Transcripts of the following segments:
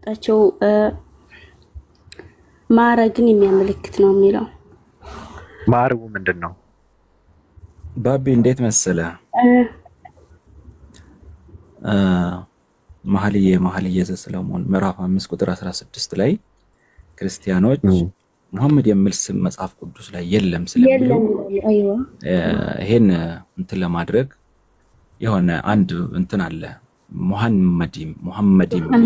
የተሰጣቸው ማዕረግን የሚያመለክት ነው የሚለው። ማዕረጉ ምንድን ነው? ባቢ እንዴት መሰለ መኃልየ ዘሰሎሞን ምዕራፍ 5 ቁጥር 16 ላይ ክርስቲያኖች ሙሐመድ የሚል ስም መጽሐፍ ቅዱስ ላይ የለም ስለሚሉ ይሄን እንትን ለማድረግ የሆነ አንድ እንትን አለ ሙሐመድ የሚል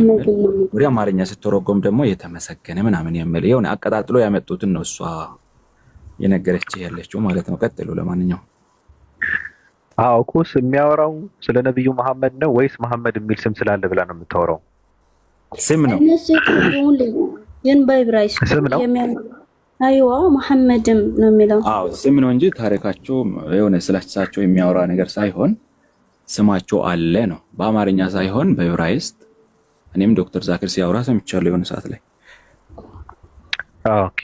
ወደ አማርኛ ስትተረጎም ደግሞ የተመሰገነ ምናምን የሚል የሆነ አቀጣጥሎ ያመጡትን ነው እሷ የነገረች ያለችው ማለት ነው። ቀጥሉ። ለማንኛውም እኮ የሚያወራው ስለ ነብዩ መሐመድ ነው ወይስ መሐመድ የሚል ስም ስላለ ብላ ነው የምታወራው? ስም ነው ግን በዕብራይስጥ ስም ነው። አይዋ መሐመድም ነው የሚለው። ስም ነው እንጂ ታሪካቸው የሆነ ስለሳቸው የሚያወራ ነገር ሳይሆን ስማቸው አለ ነው። በአማርኛ ሳይሆን በዕብራይስጥ። እኔም ዶክተር ዛክር ሲያወራ ሰምቻለሁ የሆነ ሰዓት ላይ። ኦኬ።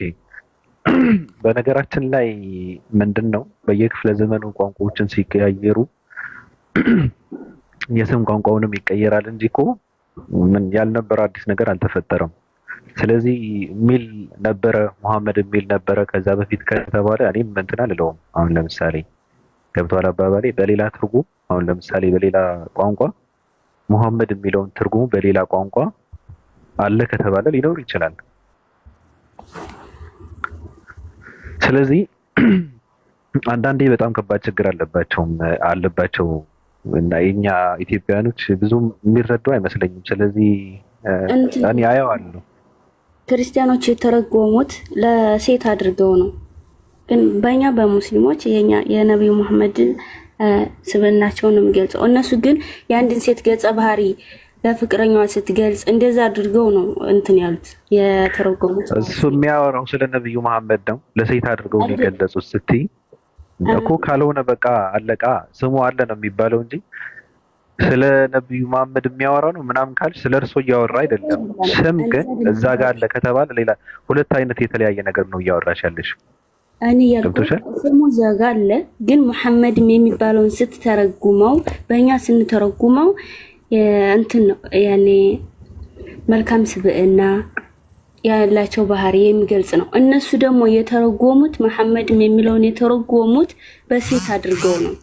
በነገራችን ላይ ምንድነው በየክፍለ ዘመኑ ቋንቋዎችን ሲቀያየሩ የስም ቋንቋውንም ይቀየራል እንጂ እኮ ምን ያልነበረ አዲስ ነገር አልተፈጠረም። ስለዚህ ሚል ነበረ መሐመድ ሚል ነበረ ከዛ በፊት ከተባለ እኔም እንትን አልለውም። አሁን ለምሳሌ ገብቷል አባባሌ። በሌላ ትርጉም አሁን ለምሳሌ በሌላ ቋንቋ መሐመድ የሚለውን ትርጉሙ በሌላ ቋንቋ አለ ከተባለ ሊኖር ይችላል። ስለዚህ አንዳንዴ በጣም ከባድ ችግር አለባቸው እና የኛ ኢትዮጵያኖች ብዙም የሚረዱ አይመስለኝም። ስለዚህ እኔ አየዋለሁ ክርስቲያኖች የተረጎሙት ለሴት አድርገው ነው። ግን በእኛ በሙስሊሞች የነብዩ መሐመድን ስብዕናቸውን ነው የሚገልጸው። እነሱ ግን የአንድን ሴት ገጸ ባህሪ ለፍቅረኛዋ ስትገልጽ እንደዛ አድርገው ነው እንትን ያሉት የተረጎሙት። እሱ የሚያወራው ስለ ነብዩ መሐመድ ነው ለሴት አድርገው ነው የገለጹት ስትይ እኮ ካልሆነ በቃ አለቃ ስሙ አለ ነው የሚባለው እንጂ ስለ ነብዩ መሐመድ የሚያወራው ነው ምናምን ካልሽ ስለ እርሱ እያወራ አይደለም። ስም ግን እዛ ጋር አለ ከተባለ ሌላ ሁለት አይነት የተለያየ ነገር ነው እያወራሽ ያለሽ። እኔ ያልኩት ስሙ እዛ ጋር አለ፣ ግን መሐመድም የሚባለውን ስትተረጉመው በእኛ ስንተረጉመው እንትን ነው ያኔ መልካም ስብዕና ያላቸው ባህሪ የሚገልጽ ነው። እነሱ ደግሞ የተረጎሙት መሐመድም የሚለውን የተረጎሙት በሴት አድርገው ነው።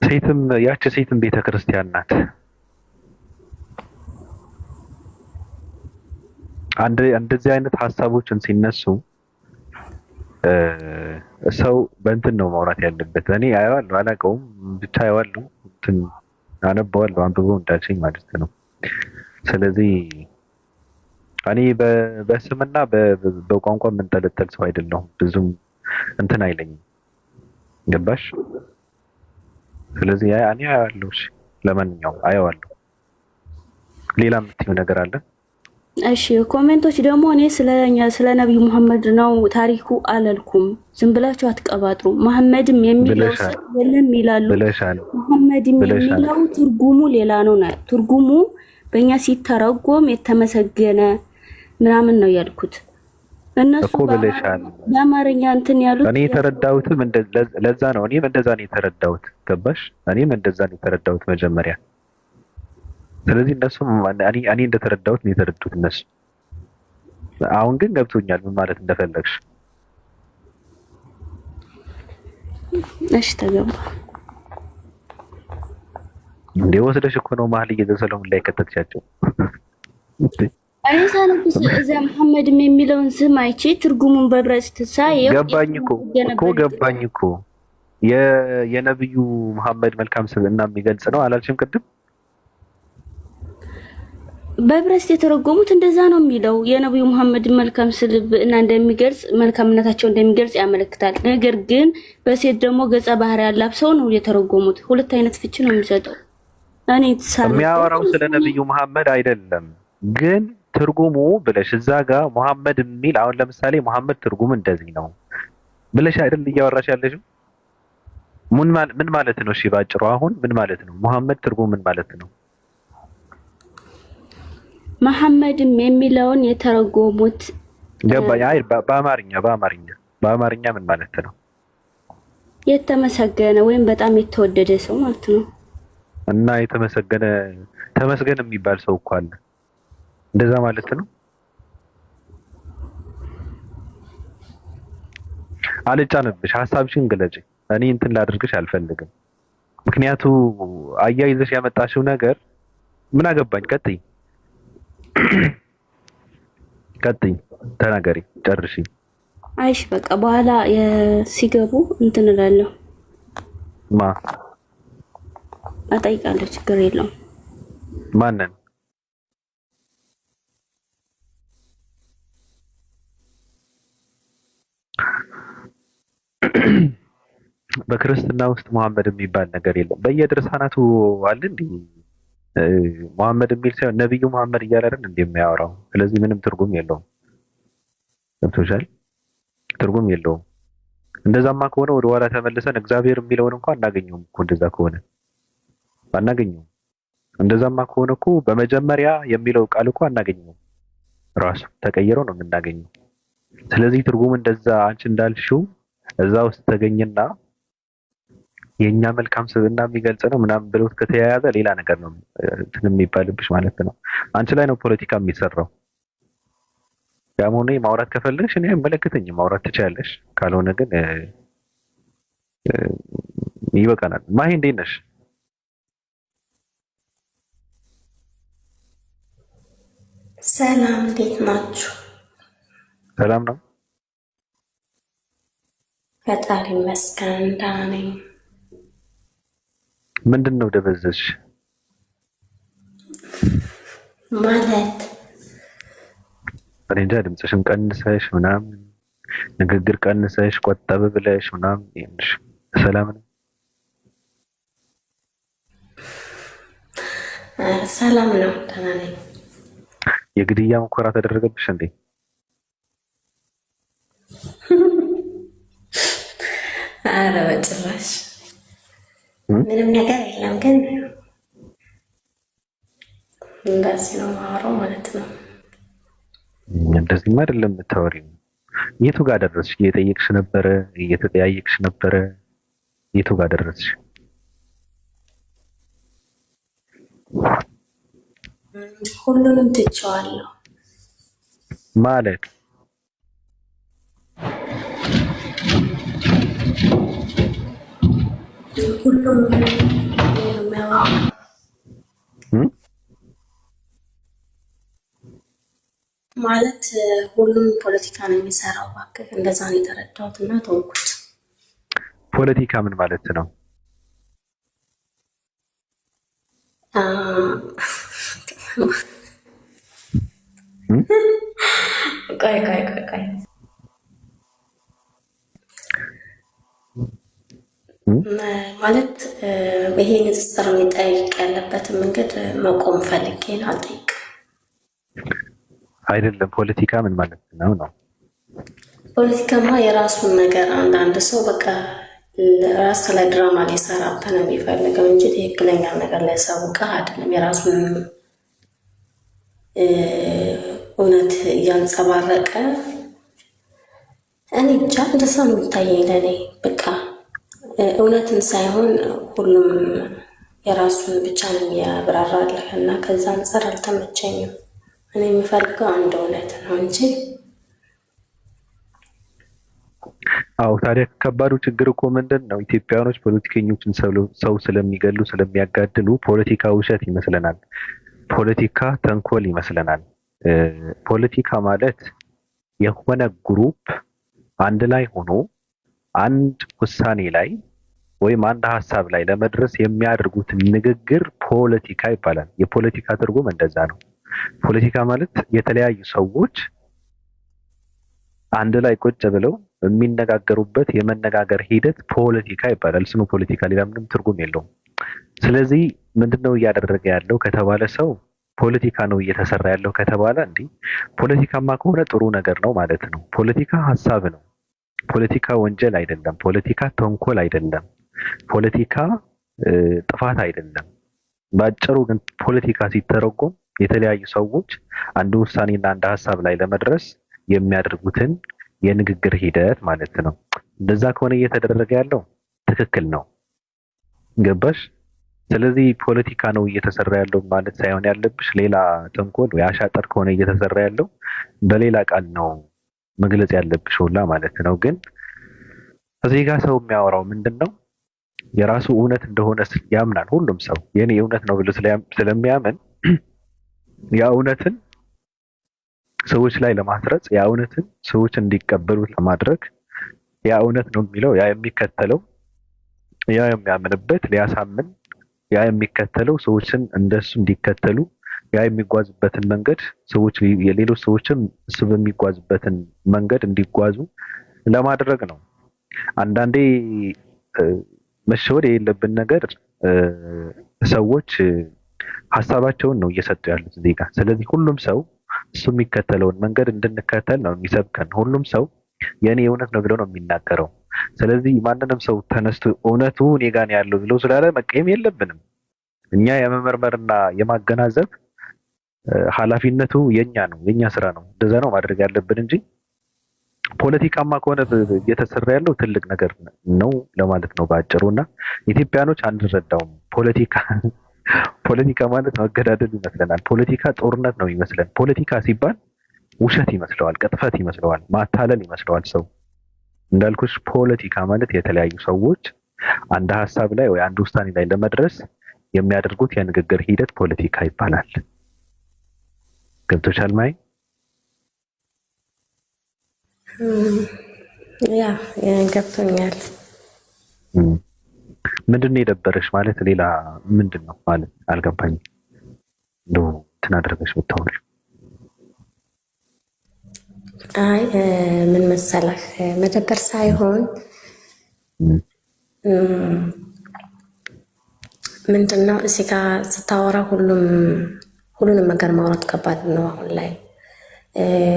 ሴትም ያቺ ሴትም ቤተክርስቲያን ናት። እንደዚህ አይነት ሀሳቦችን ሲነሱ ሰው በእንትን ነው ማውራት ያለበት። እኔ አየዋለሁ አላውቀውም ብቻ አየዋለሁ እንትን አነበዋለሁ አንብበው እንዳልሽኝ ማለት ነው። ስለዚህ እኔ በስምና በቋንቋ የምንጠለጠል ሰው አይደለሁም። ብዙም እንትን አይለኝም። ገባሽ? ስለዚህ እኔ አየዋለሁ። እሺ ለማንኛውም አየዋለሁ። ሌላ የምትይው ነገር አለ? እሺ ኮሜንቶች ደግሞ እኔ ስለ ነብዩ መሐመድ ነው ታሪኩ አላልኩም። ዝም ብላችሁ አትቀባጥሩ። መሐመድም የሚለው የለም ይላሉ። መሐመድም የሚለው ትርጉሙ ሌላ ነው። ትርጉሙ በእኛ ሲተረጎም የተመሰገነ ምናምን ነው ያልኩት። እነሱ እኮ ብለሻል በአማርኛ እንትን ያሉት እኔ የተረዳሁትም ለዛ ነው። እኔም እንደዛ ነው የተረዳሁት። ገባሽ? እኔም እንደዛ ነው የተረዳሁት መጀመሪያ። ስለዚህ እነሱም እኔ እንደተረዳሁት ነው የተረዱት እነሱ። አሁን ግን ገብቶኛል ምን ማለት እንደፈለግሽ። እሺ ተገባ እንዴ ወስደሽ እኮ ነው መኃልየ ዘሰሎሞን ላይ ከተትሻቸው። አይሳነብስ እዛ መሐመድም የሚለውን ስም አይቼ ትርጉሙን በዕብራይስጥ ሳየው ገባኝ እኮ የነብዩ መሐመድ መልካም ስብዕና የሚገልጽ ነው አላልሽም ቅድም? በዕብራይስጥ የተረጎሙት እንደዛ ነው የሚለው። የነብዩ መሐመድ መልካም ስብዕና እንደሚገልጽ መልካምነታቸው እንደሚገልጽ ያመለክታል። ነገር ግን በሴት ደግሞ ገጸ ባህሪ ያላብሰው ነው የተረጎሙት። ሁለት አይነት ፍቺ ነው የሚሰጠው። እኔ የሚያወራው ስለ ነብዩ መሐመድ አይደለም ግን ትርጉሙ ብለሽ እዛ ጋር መሐመድ የሚል አሁን ለምሳሌ መሐመድ ትርጉሙ እንደዚህ ነው ብለሽ አይደል እያወራሽ ያለሽው? ምን ማለት ነው? እሺ ባጭሩ አሁን ምን ማለት ነው? መሐመድ ትርጉሙ ምን ማለት ነው? መሐመድም የሚለውን የተረጎሙት ገባኝ። አይ በአማርኛ ምን ማለት ነው? የተመሰገነ ወይም በጣም የተወደደ ሰው ማለት ነው። እና የተመሰገነ ተመስገን የሚባል ሰው እኮ አለ። እንደዛ ማለት ነው። አልጫነብሽ፣ ሐሳብሽን ግለጪ። እኔ እንትን ላድርግሽ አልፈልግም። ምክንያቱ አያይዘሽ ያመጣሽው ነገር ምን አገባኝ። ቀጥይ ቀጥይ፣ ተናገሪ፣ ጨርሺ። አይሽ በቃ በኋላ ሲገቡ እንትን እላለሁ እጠይቃለሁ። ችግር የለውም። ማንን? በክርስትና ውስጥ መሐመድ የሚባል ነገር የለም። በየድርሳናቱ አለ እንዴ መሐመድ የሚል ሳይሆን ነብዩ መሐመድ እያለ አይደል እንደሚያወራው። ስለዚህ ምንም ትርጉም የለውም። ገብቶሻል? ትርጉም የለውም። እንደዛማ ከሆነ ወደ ኋላ ተመልሰን እግዚአብሔር የሚለውን እንኳን አናገኘውም እኮ። እንደዛ ከሆነ አናገኘውም። እንደዛማ ከሆነ እኮ በመጀመሪያ የሚለው ቃል እኮ አናገኘውም። ራሱ ተቀይሮ ነው የምናገኘው። ስለዚህ ትርጉም እንደዛ አንቺ እንዳልሽው እዛ ውስጥ ተገኘና የኛ መልካም ስብዕና የሚገልጽ ነው ምናምን ብሎት ከተያያዘ ሌላ ነገር ነው እንትን የሚባልብሽ ማለት ነው። አንቺ ላይ ነው ፖለቲካ የሚሰራው። ያም ሆነ ማውራት ከፈለግሽ እኔ አይመለከተኝም፣ ማውራት ትችያለሽ። ካልሆነ ግን ይበቃናል። ማሂ እንዴት ነሽ? ሰላም፣ እንዴት ናችሁ? ሰላም ነው፣ ፈጣሪ ይመስገን ደህና ነኝ። ምንድን ነው ደበዘዝሽ? ማለት እኔ እንጃ፣ ድምፅሽን ቀንሰሽ ምናምን ንግግር ቀንሰሽ ቆጠብ ብለሽ ምናምን ይሄንሽ። ሰላም ነው? ሰላም ነው፣ ደህና ነኝ። የግድያ ሙከራ ተደረገብሽ እንዴ? አረ በጭራሽ ምንም ነገር የለም። ግን እንደዚህ ነው የማወራው ማለት ነው። እንደዚህማ አይደለም የምታወሪው። የቱ ጋር ደረስሽ? እየጠየቅሽ ነበረ? እየተጠያየቅሽ ነበረ? የቱ ጋር ደረስሽ? ሁሉንም ትቼዋለሁ ማለት ሁሉም የሚያወራው ማለት ሁሉም ፖለቲካ ነው የሚሰራው። እባክህ እንደዛ ነው የተረዳሁት እና ተውኩት። ፖለቲካ ምን ማለት ነው? ቆይ ማለት ይሄ ንጽጽር የሚጠይቅ ያለበትን መንገድ መቆም ፈልጌ ነው። አልጠይቅም አይደለም። ፖለቲካ ምን ማለት ነው ነው? ፖለቲካማ የራሱን ነገር አንዳንድ ሰው በቃ ራስ ላይ ድራማ ሊሰራብህ ነው የሚፈልገው እንጂ ትክክለኛ ነገር ላይ ሰውቀህ አይደለም። የራሱን እውነት እያንጸባረቀ እኔ ብቻ እንደዛ ነው የሚታየኝ ለእኔ። በቃ እውነትን ሳይሆን ሁሉም የራሱን ብቻ ነው የሚያብራራልህ እና ከዛ አንጻር አልተመቸኝም። እኔ የሚፈልገው አንድ እውነት ነው እንጂ። አዎ፣ ታዲያ ከባዱ ችግር እኮ ምንድን ነው? ኢትዮጵያውያኖች ፖለቲከኞችን ሰው ስለሚገሉ ስለሚያጋድሉ ፖለቲካ ውሸት ይመስለናል። ፖለቲካ ተንኮል ይመስለናል። ፖለቲካ ማለት የሆነ ግሩፕ አንድ ላይ ሆኖ አንድ ውሳኔ ላይ ወይም አንድ ሀሳብ ላይ ለመድረስ የሚያደርጉት ንግግር ፖለቲካ ይባላል። የፖለቲካ ትርጉም እንደዛ ነው። ፖለቲካ ማለት የተለያዩ ሰዎች አንድ ላይ ቁጭ ብለው የሚነጋገሩበት የመነጋገር ሂደት ፖለቲካ ይባላል። ስሙ ፖለቲካ፣ ሌላ ምንም ትርጉም የለውም። ስለዚህ ምንድነው እያደረገ ያለው ከተባለ ሰው ፖለቲካ ነው እየተሰራ ያለው ከተባለ እንዲህ ፖለቲካማ ከሆነ ጥሩ ነገር ነው ማለት ነው። ፖለቲካ ሀሳብ ነው። ፖለቲካ ወንጀል አይደለም። ፖለቲካ ተንኮል አይደለም። ፖለቲካ ጥፋት አይደለም። በአጭሩ ግን ፖለቲካ ሲተረጎም የተለያዩ ሰዎች አንድ ውሳኔና አንድ ሀሳብ ላይ ለመድረስ የሚያደርጉትን የንግግር ሂደት ማለት ነው። እንደዛ ከሆነ እየተደረገ ያለው ትክክል ነው። ገባሽ? ስለዚህ ፖለቲካ ነው እየተሰራ ያለው ማለት ሳይሆን ያለብሽ ሌላ ተንኮል ወይ አሻጥር ከሆነ እየተሰራ ያለው በሌላ ቃል ነው መግለጽ ያለብሽ ሁላ ማለት ነው። ግን እዚህ ጋር ሰው የሚያወራው ምንድነው የራሱ እውነት እንደሆነ ያምናል። ሁሉም ሰው የኔ እውነት ነው ብሎ ስለሚያምን ያ እውነትን ሰዎች ላይ ለማስረጽ ያ እውነትን ሰዎች እንዲቀበሉት ለማድረግ ያ እውነት ነው የሚለው ያ የሚከተለው ያ የሚያምንበት ሊያሳምን ያ የሚከተለው ሰዎችን እንደሱ እንዲከተሉ ያ የሚጓዝበትን መንገድ ሰዎች የሌሎች ሰዎችም እሱ በሚጓዝበትን መንገድ እንዲጓዙ ለማድረግ ነው። አንዳንዴ መሸወድ የሌለብን ነገር ሰዎች ሀሳባቸውን ነው እየሰጡ ያሉት እዚህ ጋር። ስለዚህ ሁሉም ሰው እሱ የሚከተለውን መንገድ እንድንከተል ነው የሚሰብከን። ሁሉም ሰው የኔ እውነት ነው ብሎ ነው የሚናገረው። ስለዚህ ማንንም ሰው ተነስቶ እውነቱ እኔ ጋር ነው ያለው ብሎ ስላለ መቀየም የለብንም። እኛ የመመርመርና የማገናዘብ ኃላፊነቱ የኛ ነው፣ የኛ ስራ ነው። እንደዛ ነው ማድረግ ያለብን እንጂ ፖለቲካማ ከሆነ እየተሰራ ያለው ትልቅ ነገር ነው ለማለት ነው ባጭሩና ኢትዮጵያኖች አንረዳውም። ፖለቲካ ማለት መገዳደል ይመስለናል። ፖለቲካ ጦርነት ነው ይመስለን። ፖለቲካ ሲባል ውሸት ይመስለዋል፣ ቅጥፈት ይመስለዋል፣ ማታለል ይመስለዋል ሰው። እንዳልኩሽ ፖለቲካ ማለት የተለያዩ ሰዎች አንድ ሀሳብ ላይ ወይ አንድ ውሳኔ ላይ ለመድረስ የሚያደርጉት የንግግር ሂደት ፖለቲካ ይባላል። ገብቶሻል ማይ? ያ ገብቶኛል። ምንድነው የደበረሽ ማለት ሌላ ምንድነው ማለት አልገባኝም። እንደው እንትን አድርገሽ ብታወሪ። አይ ምን መሰለህ መደበር ሳይሆን ምንድነው እዚህ ጋር ስታወራ ሁሉንም ነገር ማውራት ከባድ ነው። አሁን ላይ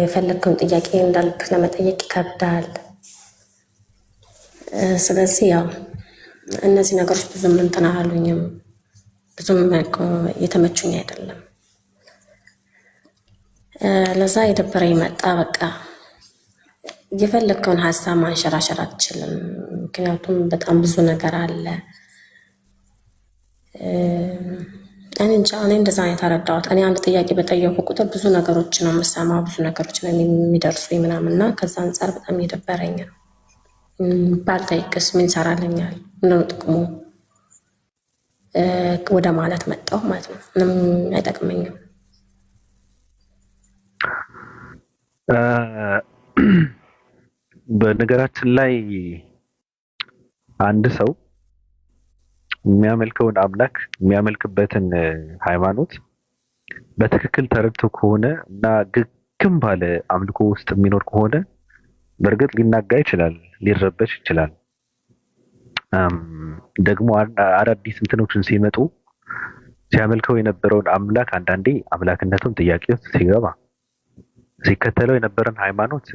የፈለግከውን ጥያቄ እንዳልብህ ለመጠየቅ ይከብዳል። ስለዚህ ያው እነዚህ ነገሮች ብዙም እንትን አሉኝም፣ ብዙም የተመቹኝ አይደለም። ለዛ የደበረኝ መጣ። በቃ የፈለግከውን ሀሳብ ማንሸራሸር አትችልም፣ ምክንያቱም በጣም ብዙ ነገር አለ። እኔ እንጃ፣ እኔ እንደዛ ነው የተረዳሁት። እኔ አንድ ጥያቄ በጠየቁ ቁጥር ብዙ ነገሮች ነው የምሰማው፣ ብዙ ነገሮች ነው የሚደርሱኝ ምናምንና ከዛ አንጻር በጣም እየደበረኝ ነው። ባልጠይቅስ ምን ይሰራልኛል? ምንድነው ጥቅሙ? ወደ ማለት መጣሁ ማለት ነው። ምንም አይጠቅመኝም። በነገራችን ላይ አንድ ሰው የሚያመልከውን አምላክ የሚያመልክበትን ሃይማኖት በትክክል ተረድቶ ከሆነ እና ግግም ባለ አምልኮ ውስጥ የሚኖር ከሆነ በእርግጥ ሊናጋ ይችላል፣ ሊረበሽ ይችላል። ደግሞ አዳዲስ እንትኖችን ሲመጡ ሲያመልከው የነበረውን አምላክ አንዳንዴ አምላክነቱን ጥያቄ ውስጥ ሲገባ ሲከተለው የነበረን ሃይማኖት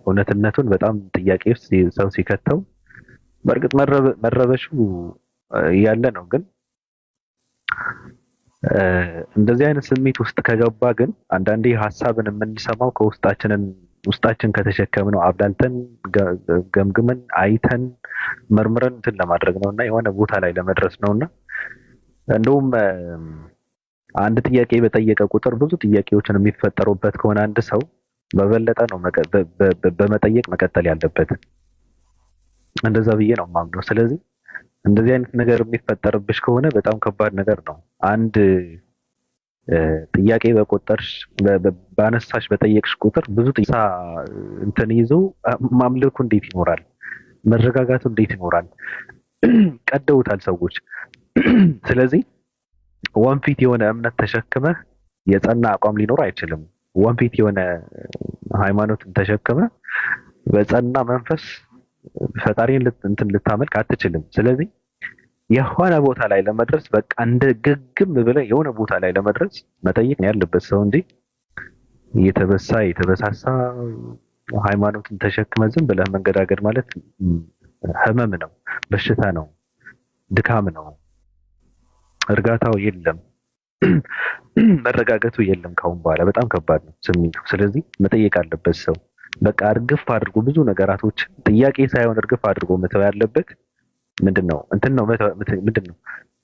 እውነትነቱን በጣም ጥያቄ ውስጥ ሰው ሲከተው በእርግጥ መረበሹ ያለ ነው። ግን እንደዚህ አይነት ስሜት ውስጥ ከገባ ግን አንዳንዴ ሀሳብን የምንሰማው ውስጣችን ከተሸከምነው አብላልተን ገምግመን አይተን መርምረን እንትን ለማድረግ ነውና የሆነ ቦታ ላይ ለመድረስ ነውና እንደውም አንድ ጥያቄ በጠየቀ ቁጥር ብዙ ጥያቄዎችን የሚፈጠሩበት ከሆነ አንድ ሰው በበለጠ ነው በመጠየቅ መቀጠል ያለበት። እንደዛ ብዬ ነው የማምነው። ስለዚህ እንደዚህ አይነት ነገር የሚፈጠርብሽ ከሆነ በጣም ከባድ ነገር ነው። አንድ ጥያቄ በቆጠርሽ ባነሳሽ በጠየቅሽ ቁጥር ብዙ እንትን ይዞ ማምለኩ እንዴት ይኖራል? መረጋጋቱ እንዴት ይኖራል? ቀደውታል ሰዎች። ስለዚህ ወንፊት የሆነ እምነት ተሸክመህ የጸና አቋም ሊኖር አይችልም። ወንፊት የሆነ ሃይማኖትን ተሸክመህ በጸና መንፈስ ፈጣሪን እንትን ልታመልክ አትችልም። ስለዚህ የሆነ ቦታ ላይ ለመድረስ በቃ እንደ ግግም ብለህ የሆነ ቦታ ላይ ለመድረስ መጠየቅ ነው ያለበት ሰው እንጂ የተበሳሳ ሃይማኖትን ተሸክመ ዝም ብለህ መንገዳገድ ማለት ህመም ነው፣ በሽታ ነው፣ ድካም ነው። እርጋታው የለም፣ መረጋጋቱ የለም። ካሁን በኋላ በጣም ከባድ ነው ስሜቱ። ስለዚህ መጠየቅ አለበት ሰው በቃ እርግፍ አድርጎ ብዙ ነገራቶች ጥያቄ ሳይሆን እርግፍ አድርጎ መተው ያለበት ምንድነው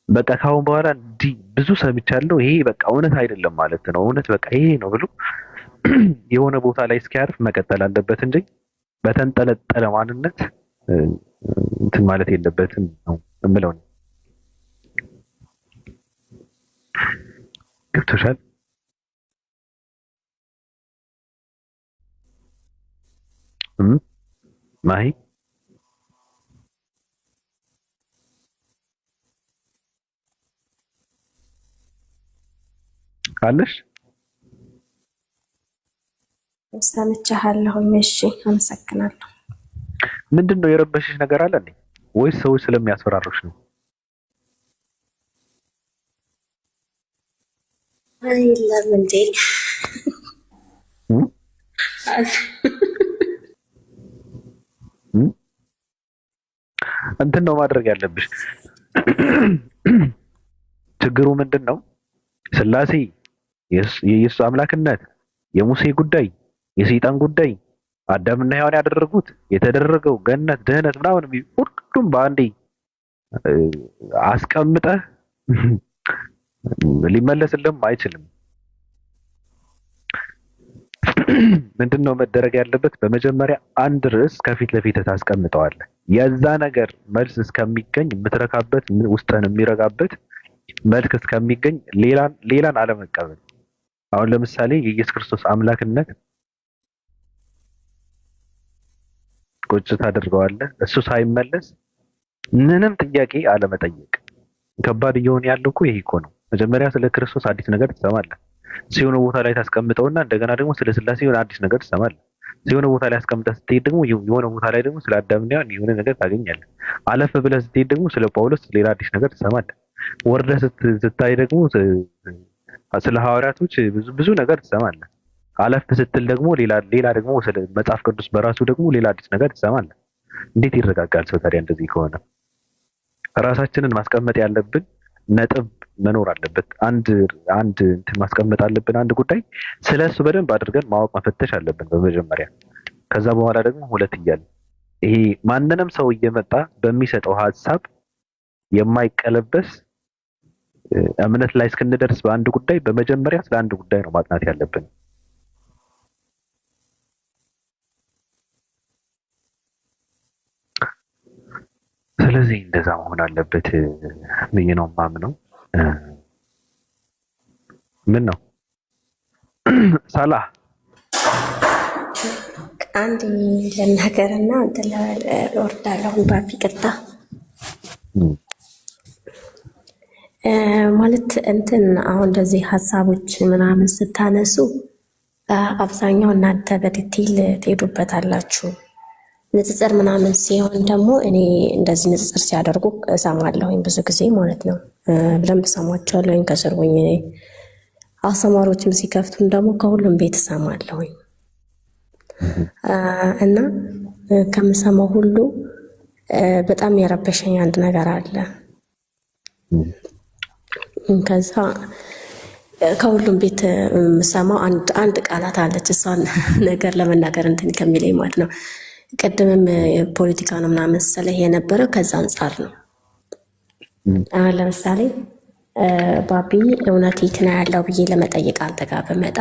በቃ ካሁን በኋላ እንዲህ ብዙ ሰምቻለሁ፣ ይሄ በቃ እውነት አይደለም ማለት ነው፣ እውነት በቃ ይሄ ነው ብሎ የሆነ ቦታ ላይ እስኪያርፍ መቀጠል አለበት እንጂ በተንጠለጠለ ማንነት እንትን ማለት የለበትም ነው የምለው። ገብቶሻል? ማሂ አለሽ? ሰምቻለሁ። እሺ አመሰግናለሁ። ምንድን ነው የረበሽሽ ነገር አለ እንዴ? ወይስ ሰዎች ስለሚያስፈራሩሽ ነው? አይ ለምን እንዴ? እንትን ነው ማድረግ ያለብሽ። ችግሩ ምንድን ነው? ስላሴ፣ የኢየሱስ አምላክነት፣ የሙሴ ጉዳይ፣ የሰይጣን ጉዳይ፣ አዳምና ሔዋን ያደረጉት የተደረገው ገነት፣ ድህነት ምናምን ሁሉም በአንዴ አስቀምጠህ ሊመለስልህም አይችልም። ምንድነው መደረግ ያለበት? በመጀመሪያ አንድ ርዕስ ከፊት ለፊት ታስቀምጠዋለህ። የዛ ነገር መልስ እስከሚገኝ የምትረካበት ውስጥህን የሚረጋበት መልክ እስከሚገኝ ሌላን አለመቀበል። አሁን ለምሳሌ የኢየሱስ ክርስቶስ አምላክነት ቁጭ ታደርገዋለህ። እሱ ሳይመለስ ምንም ጥያቄ አለመጠየቅ። ከባድ እየሆነ ያለው እኮ ይሄ እኮ ነው። መጀመሪያ ስለ ክርስቶስ አዲስ ነገር ትሰማለህ። ሲሆነ ቦታ ላይ ታስቀምጠውና እንደገና ደግሞ ስለ ስላሴ የሆነ አዲስ ነገር ትሰማለህ። ሲሆነ ቦታ ላይ አስቀምጠህ ስትሄድ ደግሞ የሆነ ቦታ ላይ ደግሞ ስለ አዳምና ሔዋን የሆነ ነገር ታገኛለህ። አለፍ ብለህ ስትሄድ ደግሞ ስለ ጳውሎስ ሌላ አዲስ ነገር ትሰማለህ። ወርደህ ስታይ ደግሞ ስለ ሐዋርያቶች ብዙ ነገር ትሰማለህ። አለፍ ስትል ደግሞ ሌላ ደግሞ ስለ መጽሐፍ ቅዱስ በራሱ ደግሞ ሌላ አዲስ ነገር ትሰማለህ። እንዴት ይረጋጋል ሰው ታዲያ እንደዚህ ከሆነ? ራሳችንን ማስቀመጥ ያለብን ነጥብ መኖር አለበት። አንድ እንትን ማስቀመጥ አለብን። አንድ ጉዳይ ስለሱ በደንብ አድርገን ማወቅ መፈተሽ አለብን በመጀመሪያ። ከዛ በኋላ ደግሞ ሁለት እያለ ይሄ ማንንም ሰው እየመጣ በሚሰጠው ሀሳብ የማይቀለበስ እምነት ላይ እስክንደርስ በአንድ ጉዳይ በመጀመሪያ ስለ አንድ ጉዳይ ነው ማጥናት ያለብን። ስለዚህ እንደዛ መሆን አለበት ብዬ ነው የማምነው። ምን ነው ሳላህ አንድ ለነገርና እንትን ለወርዳለሁ ባቢ ቅርታ ማለት እንትን አሁን እንደዚህ ሀሳቦች ምናምን ስታነሱ አብዛኛው እናንተ በዲቴል ትሄዱበታላችሁ። ንጽጽር ምናምን ሲሆን ደግሞ እኔ እንደዚህ ንጽጽር ሲያደርጉ እሰማለሁኝ ብዙ ጊዜ ማለት ነው። በደንብ እሰማቸዋለሁኝ ከስር ሆኜ። አስተማሪዎችም ሲከፍቱን ደግሞ ከሁሉም ቤት እሰማለሁኝ እና ከምሰማው ሁሉ በጣም የረበሸኝ አንድ ነገር አለ። ከዛ ከሁሉም ቤት የምሰማው አንድ ቃላት አለች። እሷን ነገር ለመናገር እንትን ከሚለኝ ማለት ነው። ቅድምም የፖለቲካ ነው ምናምን መሰለህ የነበረው ከዛ አንጻር ነው። ለምሳሌ ባቢ እውነት የት ነው ያለው ብዬ ለመጠየቅ አንተ ጋር በመጣ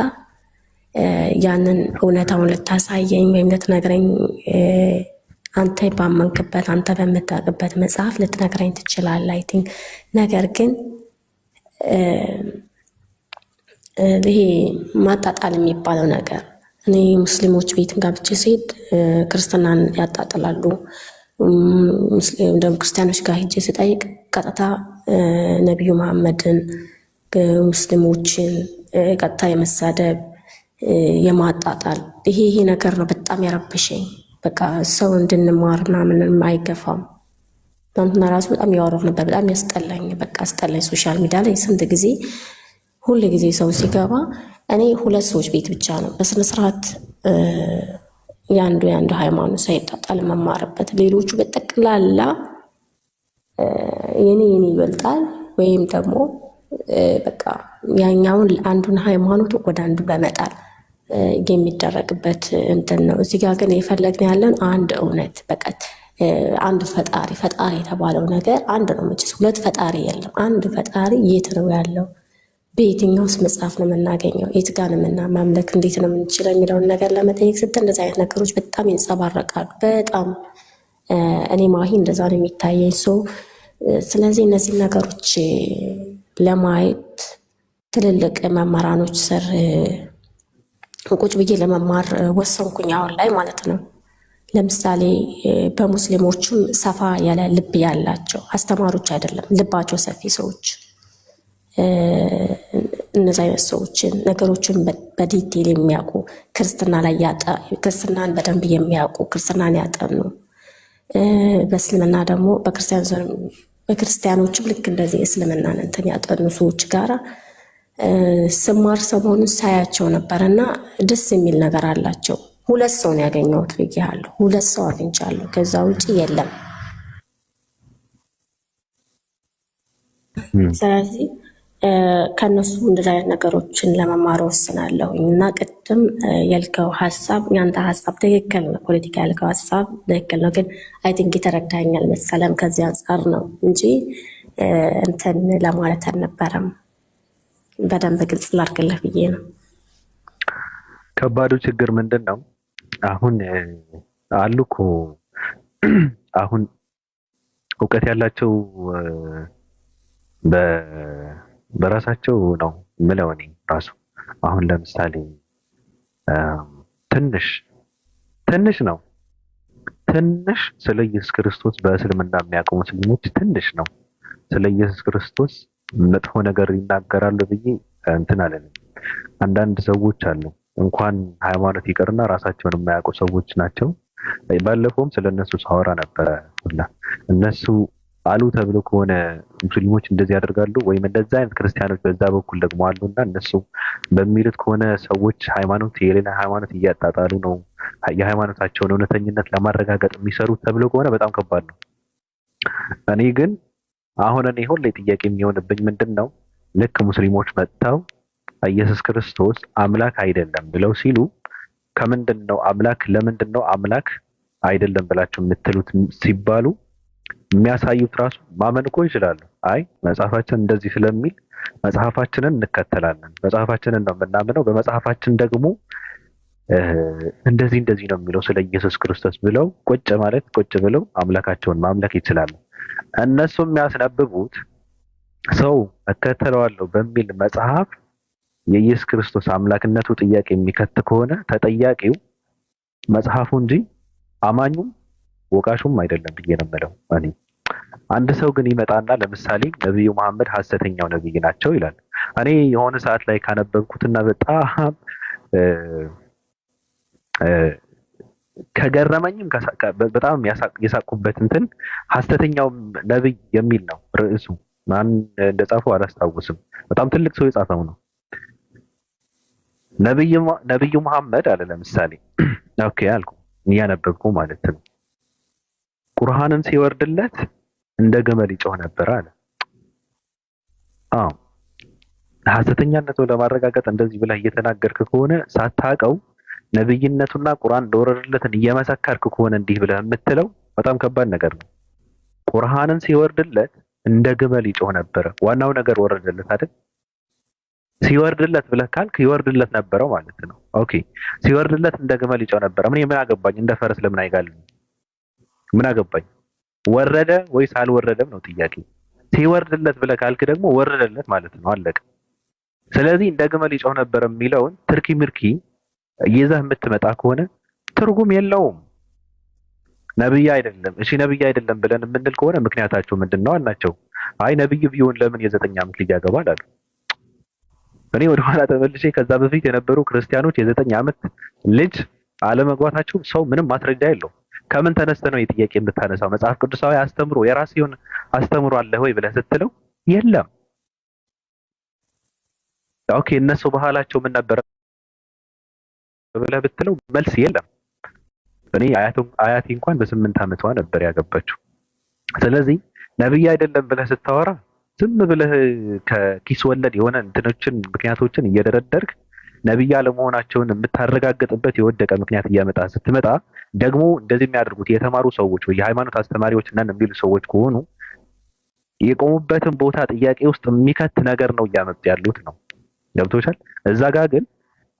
ያንን እውነታውን ልታሳየኝ ወይም ልትነግረኝ አንተ ባመንክበት አንተ በምታውቅበት መጽሐፍ ልትነግረኝ ትችላለህ። አይ ቲንክ ነገር ግን ይሄ ማጣጣል የሚባለው ነገር እኔ ሙስሊሞች ቤትም ጋብቼ ስሄድ ክርስትናን ያጣጥላሉ። እንደውም ክርስቲያኖች ጋር ሄጄ ስጠይቅ ቀጥታ ነቢዩ መሐመድን ሙስሊሞችን ቀጥታ የመሳደብ የማጣጣል ይሄ ነገር ነው በጣም ያረብሸኝ። በቃ ሰው እንድንማር ምናምን አይገፋም። ትናንትና ራሱ በጣም ያወራሁ ነበር። በጣም ያስጠላኝ፣ በቃ አስጠላኝ። ሶሻል ሚዲያ ላይ ስንት ጊዜ ሁሉ ጊዜ ሰው ሲገባ እኔ ሁለት ሰዎች ቤት ብቻ ነው በስነ ስርዓት የአንዱ ሃይማኖት ሳይጣጣል መማርበት። ሌሎቹ በጠቅላላ የኔ ይበልጣል ወይም ደግሞ በቃ ያኛውን አንዱን ሃይማኖት ወደ አንዱ በመጣል የሚደረግበት እንትን ነው። እዚህ ጋር ግን የፈለግን ያለን አንድ እውነት በቃ አንድ ፈጣሪ የተባለው ነገር አንድ ነው። መቼስ ሁለት ፈጣሪ የለም። አንድ ፈጣሪ የት ነው ያለው? በየትኛውስ መጽሐፍ ነው የምናገኘው? የት ጋር ነው ማምለክ እንዴት ነው የምንችለው የሚለውን ነገር ለመጠየቅ ስትል እንደዚህ አይነት ነገሮች በጣም ይንጸባረቃሉ። በጣም እኔ ማሂ እንደዛ ነው የሚታየኝ። ስለዚህ እነዚህ ነገሮች ለማየት ትልልቅ መምህራኖች ስር ቁጭ ብዬ ለመማር ወሰንኩኝ አሁን ላይ ማለት ነው። ለምሳሌ በሙስሊሞቹም ሰፋ ያለ ልብ ያላቸው አስተማሪዎች አይደለም፣ ልባቸው ሰፊ ሰዎች፣ እነዚ አይነት ሰዎችን ነገሮችን በዲቴል የሚያውቁ ክርስትናን በደንብ የሚያውቁ ክርስትናን ያጠኑ በእስልምና ደግሞ በክርስቲያኖችም ልክ እንደዚህ እስልምናን እንትን ያጠኑ ሰዎች ጋራ ስማር ሰሞኑን ሳያቸው ነበር እና ደስ የሚል ነገር አላቸው። 2 ሰው ነው ያገኘሁት ብያለሁ። 2 ሰው አግኝቻለሁ። ከዛ ውጪ የለም። ስለዚህ ከነሱ እንደዚህ አይነት ነገሮችን ለመማር ወስናለሁ እና ቅድም ያልከው ሀሳብ ያንተ ሀሳብ ትክክል ነው። ፖለቲካ ያልከው ሀሳብ ትክክል ነው፣ ግን አይ ቲንክ የተረዳኛል መሰለም ከዚህ አንጻር ነው እንጂ እንትን ለማለት አልነበረም። በደንብ ግልጽ ላድርግልህ ብዬ ነው። ከባዱ ችግር ምንድን ነው? አሁን አሉ እኮ አሁን እውቀት ያላቸው በራሳቸው ነው የምለው እኔ ራሱ አሁን ለምሳሌ ትንሽ ነው ስለ ኢየሱስ ክርስቶስ በእስልምና የሚያውቁ ሙስሊሞች ትንሽ ነው ስለ ኢየሱስ ክርስቶስ መጥፎ ነገር ይናገራሉ ብዬ እንትን አለኝ። አንዳንድ ሰዎች አሉ እንኳን ሃይማኖት ይቀርና ራሳቸውን የማያውቁ ሰዎች ናቸው። ባለፈውም ስለነሱ ሳወራ ነበረ። እነሱ አሉ ተብሎ ከሆነ ሙስሊሞች እንደዚህ ያደርጋሉ ወይም እንደዛ አይነት ክርስቲያኖች በዛ በኩል ደግሞ አሉና እነሱ በሚሉት ከሆነ ሰዎች ሃይማኖት የሌላ ሃይማኖት እያጣጣሉ ነው የሃይማኖታቸውን እውነተኝነት ለማረጋገጥ የሚሰሩት ተብሎ ከሆነ በጣም ከባድ ነው። እኔ ግን አሁን እኔ ሁሌ ጥያቄ የሚሆንብኝ ምንድነው ልክ ሙስሊሞች መጥተው ኢየሱስ ክርስቶስ አምላክ አይደለም ብለው ሲሉ ከምንድነው አምላክ ለምንድነው አምላክ አይደለም ብላችሁ የምትሉት ሲባሉ የሚያሳዩት ራሱ ማመን እኮ ይችላሉ። አይ መጽሐፋችን እንደዚህ ስለሚል መጽሐፋችንን እንከተላለን፣ መጽሐፋችንን ነው የምናምነው፣ በመጽሐፋችን ደግሞ እንደዚህ ነው የሚለው ስለ ኢየሱስ ክርስቶስ ብለው ቁጭ ብለው አምላካቸውን ማምለክ ይችላሉ። እነሱ የሚያስነብቡት ሰው እከተለዋለሁ በሚል መጽሐፍ የኢየሱስ ክርስቶስ አምላክነቱ ጥያቄ የሚከት ከሆነ ተጠያቂው መጽሐፉ እንጂ አማኙም ወቃሹም አይደለም ብዬ ነው የምለው እኔ። አንድ ሰው ግን ይመጣና ለምሳሌ ነብዩ መሐመድ ሐሰተኛው ነብይ ናቸው ይላል። እኔ የሆነ ሰዓት ላይ ካነበብኩትና በጣም ከገረመኝም በጣም የሳቁበት እንትን ሐሰተኛው ነብይ የሚል ነው ርዕሱ። ማን እንደጻፈው አላስታውስም። በጣም ትልቅ ሰው የጻፈው ነው። ነብዩ መሐመድ አለ ለምሳሌ ኦኬ አልኩ ያነበብኩ ማለት ነው። ቁርአንን ሲወርድለት እንደ ገመል ይጮህ ነበር አለ። ሐሰተኛነቱን ለማረጋገጥ እንደዚህ ብለህ እየተናገርክ ከሆነ ሳታውቀው ነብይነቱና ቁርአን እንደወረደለትን እየመሰከርክ ከሆነ እንዲህ ብለህ የምትለው በጣም ከባድ ነገር ነው። ቁርአንን ሲወርድለት እንደ ገመል ይጮህ ነበር። ዋናው ነገር ወረደለት አይደል? ሲወርድለት ብለህ ካልክ ይወርድለት ነበረው ማለት ነው። ኦኬ ሲወርድለት እንደ ገመል ይጮህ ነበር። ምን አገባኝ? እንደ ፈረስ ለምን አይጋልም? ምን አገባኝ? ወረደ ወይስ አልወረደም ነው ጥያቄ። ሲወርድለት ብለህ ካልክ ደግሞ ወረደለት ማለት ነው። አለቀ። ስለዚህ እንደ ገመል ይጮህ ነበር የሚለውን ትርኪ ምርኪ ይዘህ የምትመጣ ከሆነ ትርጉም የለውም። ነብይ አይደለም። እሺ ነብይ አይደለም ብለን የምንል ከሆነ ምክንያታቸው ምንድነው አልናቸው። አይ ነብይ ቢሆን ለምን የ9 ዓመት ልጅ ያገባል አሉ። እኔ ወደ ኋላ ተመልሼ ከዛ በፊት የነበሩ ክርስቲያኖች የ9 ዓመት ልጅ አለመግባታቸው ሰው ምንም ማስረጃ የለውም። ከምን ተነስተ ነው የጥያቄ የምታነሳው? መጽሐፍ ቅዱሳዊ አስተምሮ የራስ ይሁን አስተምሮ አለ ወይ ብለህ ስትለው የለም። ኦኬ እነሱ ባህላቸው ምን ነበር ብለህ ብትለው መልስ የለም። እኔ አያቴ እንኳን በ8 ዓመቷ ነበር ያገባችው። ስለዚህ ነብይ አይደለም ብለህ ስታወራ ዝም ብለህ ከኪስ ወለድ የሆነ እንትኖችን ምክንያቶችን እየደረደርክ ነብይ አለመሆናቸውን የምታረጋግጥበት የወደቀ ምክንያት እያመጣ ስትመጣ ደግሞ እንደዚህ የሚያደርጉት የተማሩ ሰዎች ወይ የሃይማኖት አስተማሪዎች ነን የሚሉ ሰዎች ከሆኑ የቆሙበትን ቦታ ጥያቄ ውስጥ የሚከት ነገር ነው እያመጡ ያሉት ነው። ገብቶሻል? እዛ ጋር ግን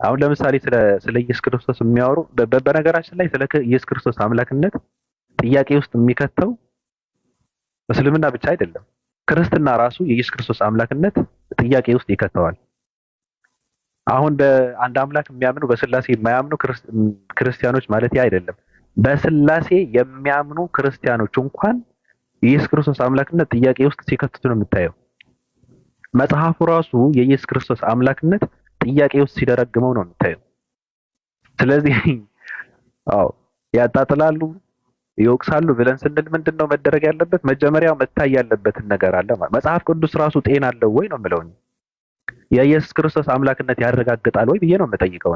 አሁን ለምሳሌ ስለ ኢየሱስ ክርስቶስ የሚያወሩ በነገራችን ላይ ስለ ኢየሱስ ክርስቶስ አምላክነት ጥያቄ ውስጥ የሚከተው እስልምና ብቻ አይደለም። ክርስትና ራሱ የኢየሱስ ክርስቶስ አምላክነት ጥያቄ ውስጥ ይከተዋል። አሁን በአንድ አምላክ የሚያምኑ በስላሴ የማያምኑ ክርስቲያኖች ማለት አይደለም። በስላሴ የሚያምኑ ክርስቲያኖች እንኳን የኢየሱስ ክርስቶስ አምላክነት ጥያቄ ውስጥ ሲከትቱ ነው የምታየው። መጽሐፉ ራሱ የኢየሱስ ክርስቶስ አምላክነት ጥያቄ ውስጥ ሲደረግመው ነው የምታየው። ስለዚህ አዎ ያጣጥላሉ፣ ይወቅሳሉ ብለን ስንል ምንድነው መደረግ ያለበት? መጀመሪያው መታይ ያለበትን ነገር አለ ማለት። መጽሐፍ ቅዱስ ራሱ ጤና አለው ወይ ነው የምለው። የኢየሱስ ክርስቶስ አምላክነት ያረጋግጣል ወይ ብዬ ነው የምጠይቀው።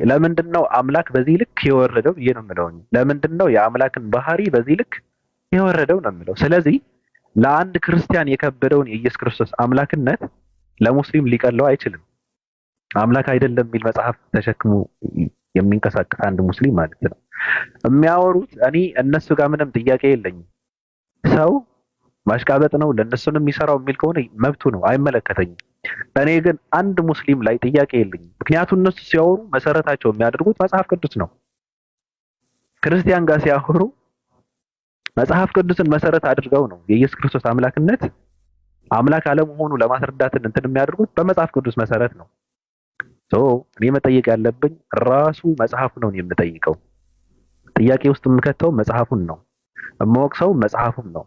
ለምንድነው አምላክ በዚህ ልክ የወረደው ብዬ ነው የምለው። ለምንድነው የአምላክን ባህሪ በዚህ ልክ የወረደው ነው የምለው። ስለዚህ ለአንድ ክርስቲያን የከበደውን የኢየሱስ ክርስቶስ አምላክነት ለሙስሊም ሊቀለው አይችልም። አምላክ አይደለም የሚል መጽሐፍ ተሸክሞ የሚንቀሳቀስ አንድ ሙስሊም ማለት ነው የሚያወሩት። እኔ እነሱ ጋር ምንም ጥያቄ የለኝም። ሰው ማሽቃበጥ ነው ለነሱ ነው የሚሰራው የሚል ከሆነ መብቱ ነው፣ አይመለከተኝም። እኔ ግን አንድ ሙስሊም ላይ ጥያቄ የለኝም። ምክንያቱም እነሱ ሲያወሩ መሰረታቸው የሚያደርጉት መጽሐፍ ቅዱስ ነው። ክርስቲያን ጋር ሲያወሩ መጽሐፍ ቅዱስን መሰረት አድርገው ነው የኢየሱስ ክርስቶስ አምላክነት አምላክ አለመሆኑ ለማስረዳት እንትን የሚያደርጉት በመጽሐፍ ቅዱስ መሰረት ነው። እኔ መጠየቅ ያለብኝ ራሱ መጽሐፉ ነው የምጠይቀው። ጥያቄ ውስጥ የምከተው መጽሐፉን ነው፣ የምወቅሰው መጽሐፉን ነው።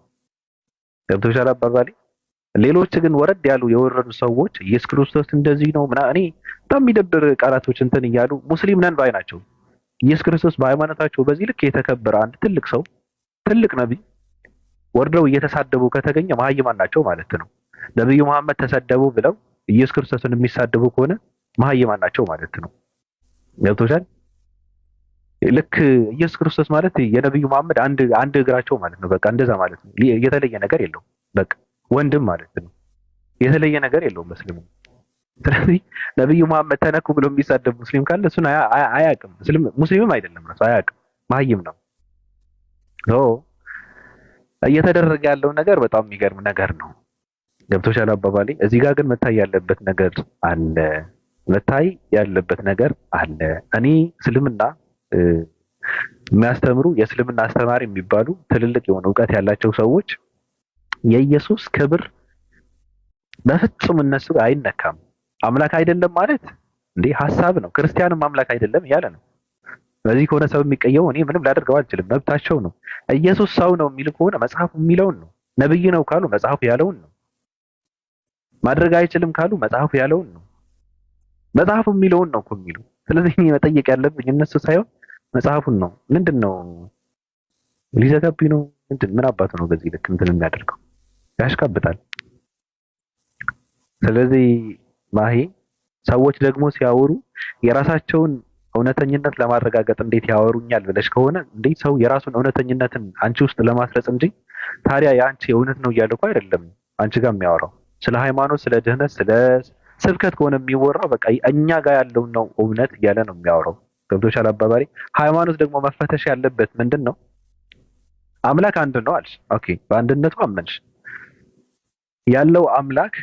ገብቶሻል አባባሌ? ሌሎች ግን ወረድ ያሉ የወረዱ ሰዎች ኢየሱስ ክርስቶስ እንደዚህ ነው ምናምን እኔ በጣም የሚደብር ቃላቶች እንትን እያሉ ሙስሊም ነን ባይ ናቸው። ኢየሱስ ክርስቶስ በሃይማኖታቸው በዚህ ልክ የተከበረ አንድ ትልቅ ሰው ትልቅ ነብይ ወርደው እየተሳደቡ ከተገኘ መሀይማን ናቸው ማለት ነው። ነብዩ መሐመድ ተሰደቡ ብለው ኢየሱስ ክርስቶስን የሚሳደቡ ከሆነ መሀይማን ናቸው ማለት ነው። ገብቶሻል? ልክ ኢየሱስ ክርስቶስ ማለት የነብዩ መሐመድ አንድ እግራቸው ማለት ነው። በቃ እንደዛ ማለት ነው። የተለየ ነገር የለውም። በቃ ወንድም ማለት ነው። የተለየ ነገር የለውም ሙስሊሙ። ስለዚህ ነብዩ መሐመድ ተነኩ ብሎ የሚሳደብ ሙስሊም ካለ እሱን አያውቅም። ሙስሊምም አይደለም ራሱ አያውቅም፣ መሀይም ነው። እየተደረገ ያለው ነገር በጣም የሚገርም ነገር ነው። ገብቶሻል አባባሌ? እዚህ ጋር ግን መታይ ያለበት ነገር አለ። መታይ ያለበት ነገር አለ። እኔ እስልምና የሚያስተምሩ የእስልምና አስተማሪ የሚባሉ ትልልቅ የሆነ እውቀት ያላቸው ሰዎች የኢየሱስ ክብር በፍጹም እነሱ አይነካም። አምላክ አይደለም ማለት እንዴ ሐሳብ ነው። ክርስቲያንም አምላክ አይደለም እያለ ነው። በዚህ ከሆነ ሰው የሚቀየው እኔ ምንም ላደርገው አልችልም፣ መብታቸው ነው። ኢየሱስ ሰው ነው የሚል ከሆነ መጽሐፉ የሚለውን ነው። ነብይ ነው ካሉ መጽሐፉ ያለውን ነው። ማድረግ አይችልም ካሉ መጽሐፉ ያለውን ነው። መጽሐፉ የሚለውን ነው እኮ የሚሉ። ስለዚህ እኔ መጠየቅ ያለብኝ እነሱ ሳይሆን መጽሐፉን ነው። ምንድነው ሊዘጋብኝ ነው? ምን አባቱ ነው በዚህ ልክ እንትን የሚያደርገው? ያሽቃብጣል። ስለዚህ ማሂ ሰዎች ደግሞ ሲያወሩ የራሳቸውን እውነተኝነት ለማረጋገጥ እንዴት ያወሩኛል ብለሽ ከሆነ እንዴ ሰው የራሱን እውነተኝነትን አንቺ ውስጥ ለማስረጽ እንጂ ታዲያ የአንቺ እውነት ነው እያለ እኮ አይደለም አንቺ ጋር የሚያወራው። ስለ ሃይማኖት፣ ስለ ድህነት፣ ስለ ስብከት ከሆነ የሚወራው በቃ እኛ ጋር ያለው ነው እውነት እያለ ነው የሚያወራው። ገብቶሻል አባባሪ? ሃይማኖት ደግሞ መፈተሽ ያለበት ምንድነው? አምላክ አንድ ነው አልሽ። ኦኬ፣ በአንድነቱ አመንሽ። ያለው አምላክ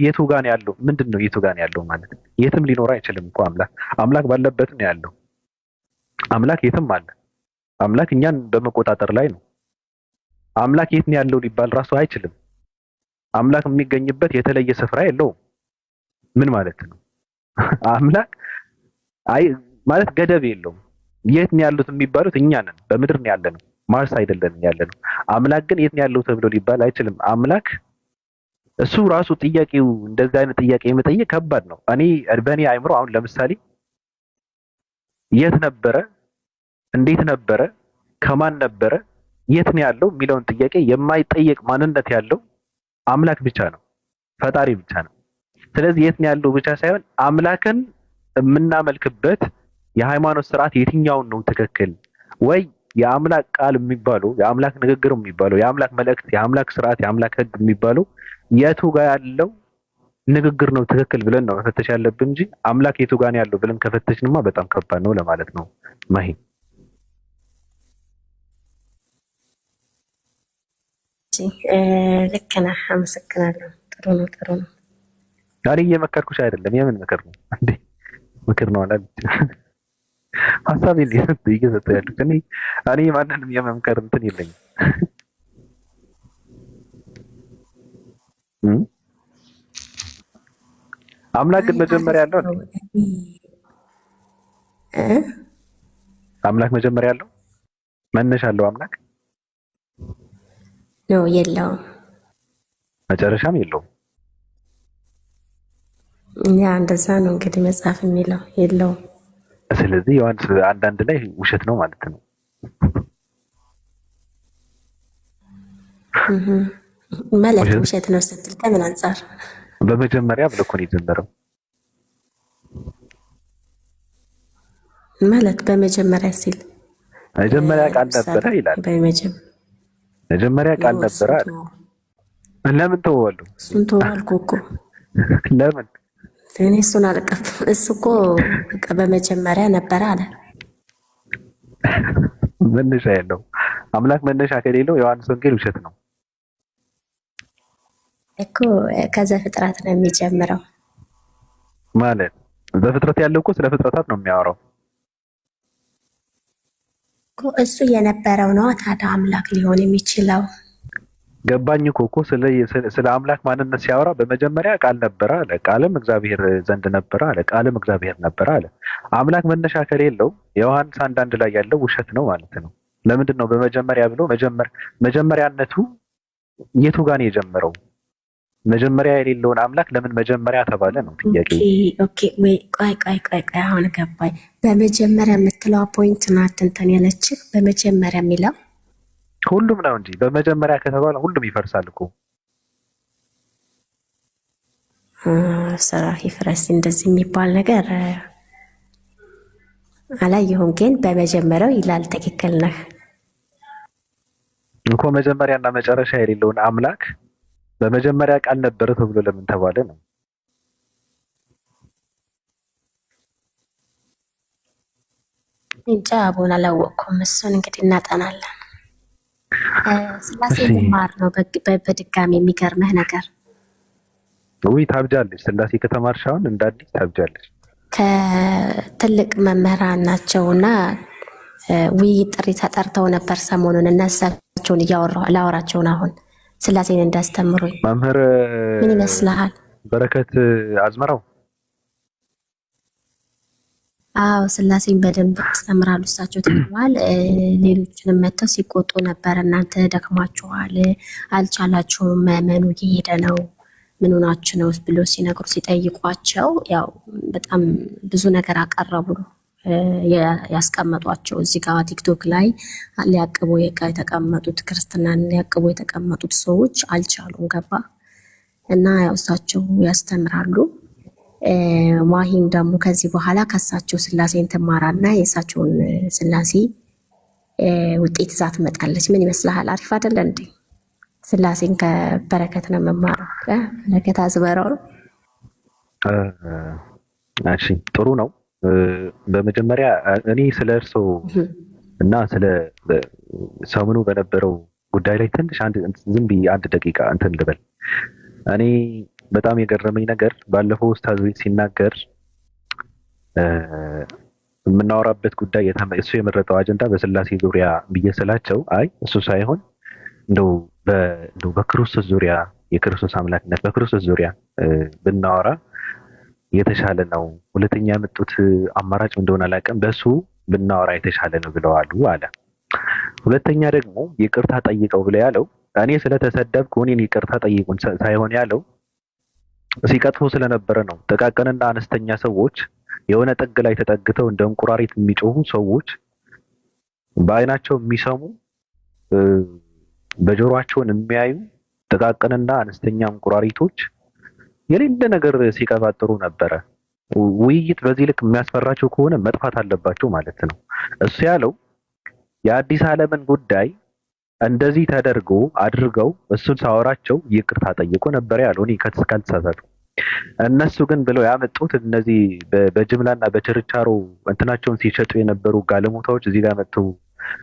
የቱ ጋር ነው ያለው? ምንድነው የቱ ጋር ነው ያለው ማለት? የትም ሊኖር አይችልም እኮ አምላክ ባለበት ነው ያለው። አምላክ የትም አለ። አምላክ እኛን በመቆጣጠር ላይ ነው። አምላክ የት ነው ያለው ሊባል ራሱ አይችልም። አምላክ የሚገኝበት የተለየ ስፍራ የለውም። ምን ማለት ነው? አምላክ ማለት ገደብ የለውም። የት ነው ያሉት የሚባሉት እኛ ነን። በምድር ነው ያለነው፣ ማርስ አይደለንም ያለነው። አምላክ ግን የት ነው ያለው ተብሎ ሊባል አይችልም። አምላክ እሱ ራሱ ጥያቄው እንደዚህ አይነት ጥያቄ መጠየቅ ከባድ ነው። በእኔ አይምሮ አሁን ለምሳሌ የት ነበረ፣ እንዴት ነበረ፣ ከማን ነበረ፣ የት ነው ያለው የሚለውን ጥያቄ የማይጠየቅ ማንነት ያለው አምላክ ብቻ ነው፣ ፈጣሪ ብቻ ነው። ስለዚህ የት ነው ያለው ብቻ ሳይሆን አምላክን የምናመልክበት የሃይማኖት ስርዓት የትኛውን ነው ትክክል ወይ? የአምላክ ቃል የሚባለው፣ የአምላክ ንግግር የሚባለው፣ የአምላክ መልእክት፣ የአምላክ ስርዓት፣ የአምላክ ህግ የሚባለው የቱ ጋር ያለው ንግግር ነው ትክክል ብለን ነው መፈተሽ ያለብን እንጂ አምላክ የቱ ጋር ነው ያለው ብለን ከፈተሽንማ በጣም ከባድ ነው ለማለት ነው። ማሂ ልክ ነህ። አመሰግናለሁ። ጥሩ ነው። ዛሬ እየመከርኩሽ አይደለም። የምን ምክር ነው እንዴ? ምክር ነው አላል ሀሳብ እየሰጠሁ ያሉት እኔ ማንንም የመምከር እንትን የለኝም። አምላክ ግን መጀመሪያ ያለው አምላክ መጀመሪያ ያለው መነሻ አለው። አምላክ ነው የለውም፣ መጨረሻም የለውም። ያ እንደዛ ነው እንግዲህ መጽሐፍ የሚለው የለውም። ስለዚህ ዮሐንስ አንዳንድ ላይ ውሸት ነው ማለት ነው። ማለት ውሸት ነው ስትል ከምን አንጻር? በመጀመሪያ ብሎ እኮ ነው የጀመረው። ማለት በመጀመሪያ ሲል መጀመሪያ ቃል ነበረ ይላል። መጀመሪያ ቃል ነበረ አለ። ለምን ተወዋለሁ? እሱን ተወዋልኩ እኮ ለምን? እኔ እሱን አልቀፍ። እሱ እኮ በመጀመሪያ ነበረ አለ። መነሻ የለው አምላክ መነሻ ከሌለው ዮሐንስ ወንጌል ውሸት ነው እኮ። ከዘፍጥረት ነው የሚጀምረው ማለት ዘፍጥረት ያለው እኮ ስለ ፍጥረታት ነው የሚያወራው እኮ። እሱ የነበረው ነው ታዲያ አምላክ ሊሆን የሚችለው። ገባኝ እኮ ስለ አምላክ ማንነት ሲያወራ በመጀመሪያ ቃል ነበረ አለ። ቃልም እግዚአብሔር ዘንድ ነበረ አለ። ቃልም እግዚአብሔር ነበረ አለ። አምላክ መነሻ ከሌለው ዮሐንስ አንዳንድ ላይ ያለው ውሸት ነው ማለት ነው። ለምንድን ነው በመጀመሪያ ብሎ መጀመሪያነቱ የቱ ጋር ነው የጀመረው? መጀመሪያ የሌለውን አምላክ ለምን መጀመሪያ ተባለ ነው ጥያቄ። ኦኬ ወይ ቆይ አሁን ገባኝ። በመጀመሪያ የምትለው ፖይንት ናት እንትን ያለችህ። በመጀመሪያ የሚለው ሁሉም ነው እንጂ በመጀመሪያ ከተባለ ሁሉም ይፈርሳል እኮ። ስራ ይፍረስ እንደዚህ የሚባል ነገር አላየሁም፣ ግን በመጀመሪያው ይላል። ትክክል ነህ እኮ። መጀመሪያና መጨረሻ የሌለውን አምላክ በመጀመሪያ ቃል ነበረ ተብሎ ለምን ተባለ ነው? እንጃ አቦን አላወቅኩም። እሱን እንግዲህ እናጠናለን። ስላሴ ማር ነው በድጋሚ የሚገርምህ ነገር። ውይ ታብጃለች። ስላሴ ከተማርሽ አሁን እንደ አዲስ ታብጃለች። ከትልቅ መምህራን ናቸውና ውይይት ጥሪ ተጠርተው ነበር ሰሞኑን። እነሳቸውን ላወራቸውን አሁን ስላሴን እንዳስተምሩኝ። መምህር ምን ይመስልሃል? በረከት አዝመራው። አዎ ስላሴን በደንብ ያስተምራሉ እሳቸው ተብሏል። ሌሎችንም መጥተው ሲቆጡ ነበር። እናንተ ደክማችኋል፣ አልቻላችሁም፣ መመኑ እየሄደ ነው፣ ምን ሆናችሁ ነው ብሎ ሲነግሩ ሲጠይቋቸው ያው በጣም ብዙ ነገር አቀረቡ። ያስቀመጧቸው እዚህ ጋር ቲክቶክ ላይ ሊያቅቡ የተቀመጡት ክርስትናን ሊያቅቡ የተቀመጡት ሰዎች አልቻሉም። ገባ እና ያው እሳቸው ያስተምራሉ። ማሂም ደግሞ ከዚህ በኋላ ከእሳቸው ስላሴን ትማራና የእሳቸውን ስላሴ ውጤት ይዛ ትመጣለች። ምን ይመስልሃል? አሪፍ አይደለ እንዴ? ስላሴን ከበረከት ነው የምማረው። በረከት አዝመራው ነው። እሺ ጥሩ ነው። በመጀመሪያ እኔ ስለ እርስዎ እና ስለ ሰሞኑ በነበረው ጉዳይ ላይ ትንሽ ዝም ብዬ አንድ ደቂቃ እንትን ልበል። እኔ በጣም የገረመኝ ነገር ባለፈው ኡስታዝ ቤት ሲናገር የምናወራበት ጉዳይ እሱ የመረጠው አጀንዳ በስላሴ ዙሪያ ብዬ ስላቸው አይ እሱ ሳይሆን እንደው በክርስቶስ ዙሪያ የክርስቶስ አምላክነት በክርስቶስ ዙሪያ ብናወራ የተሻለ ነው። ሁለተኛ ያመጡት አማራጭ እንደሆነ አላውቅም፣ በሱ ብናወራ የተሻለ ነው ብለዋሉ አለ። ሁለተኛ ደግሞ ይቅርታ ጠይቀው ብለ ያለው እኔ ስለተሰደብኩ እኔን ይቅርታ ጠይቁን ሳይሆን ያለው ሲቀጥፉ ስለነበረ ነው። ጥቃቅንና አነስተኛ ሰዎች የሆነ ጥግ ላይ ተጠግተው እንደ እንቁራሪት የሚጮሁ ሰዎች፣ በአይናቸው የሚሰሙ በጆሮአቸውን የሚያዩ ጥቃቅንና አነስተኛ እንቁራሪቶች የሌለ ነገር ሲቀባጥሩ ነበረ። ውይይት በዚህ ልክ የሚያስፈራቸው ከሆነ መጥፋት አለባቸው ማለት ነው። እሱ ያለው የአዲስ ዓለምን ጉዳይ እንደዚህ ተደርጎ አድርገው እሱን ሳወራቸው ይቅርታ ጠይቆ ነበር ያለው። እኔ ካልተሳሳትኩ እነሱ ግን ብለው ያመጡት እነዚህ በጅምላና በችርቻሮ እንትናቸውን ሲሸጡ የነበሩ ጋለሞታዎች እዚህ ጋር መጥተው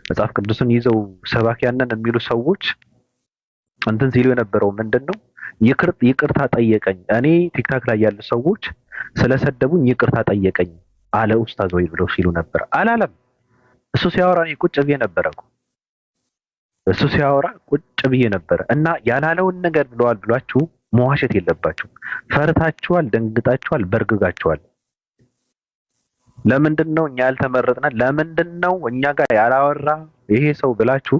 መጽሐፍ ቅዱስን ይዘው ሰባኪያንን የሚሉ ሰዎች እንትን ሲሉ የነበረው ምንድነው? ይቅርታ ጠየቀኝ። እኔ ቲክታክ ላይ ያሉ ሰዎች ስለሰደቡኝ ይቅርታ ጠየቀኝ አለ ኡስታዝ ወይ ብለው ሲሉ ነበር። አላለም። እሱ ሲያወራ እኔ ቁጭ ብዬ ነበረ እኮ እሱ ሲያወራ ቁጭ ብዬ ነበረ። እና ያላለውን ነገር ብለዋል ብሏችሁ መዋሸት የለባችሁ። ፈርታችኋል፣ ደንግጣችኋል፣ በርግጋችኋል። ለምንድነው እኛ ያልተመረጥና ለምንድነው እኛ ጋር ያላወራ ይሄ ሰው ብላችሁ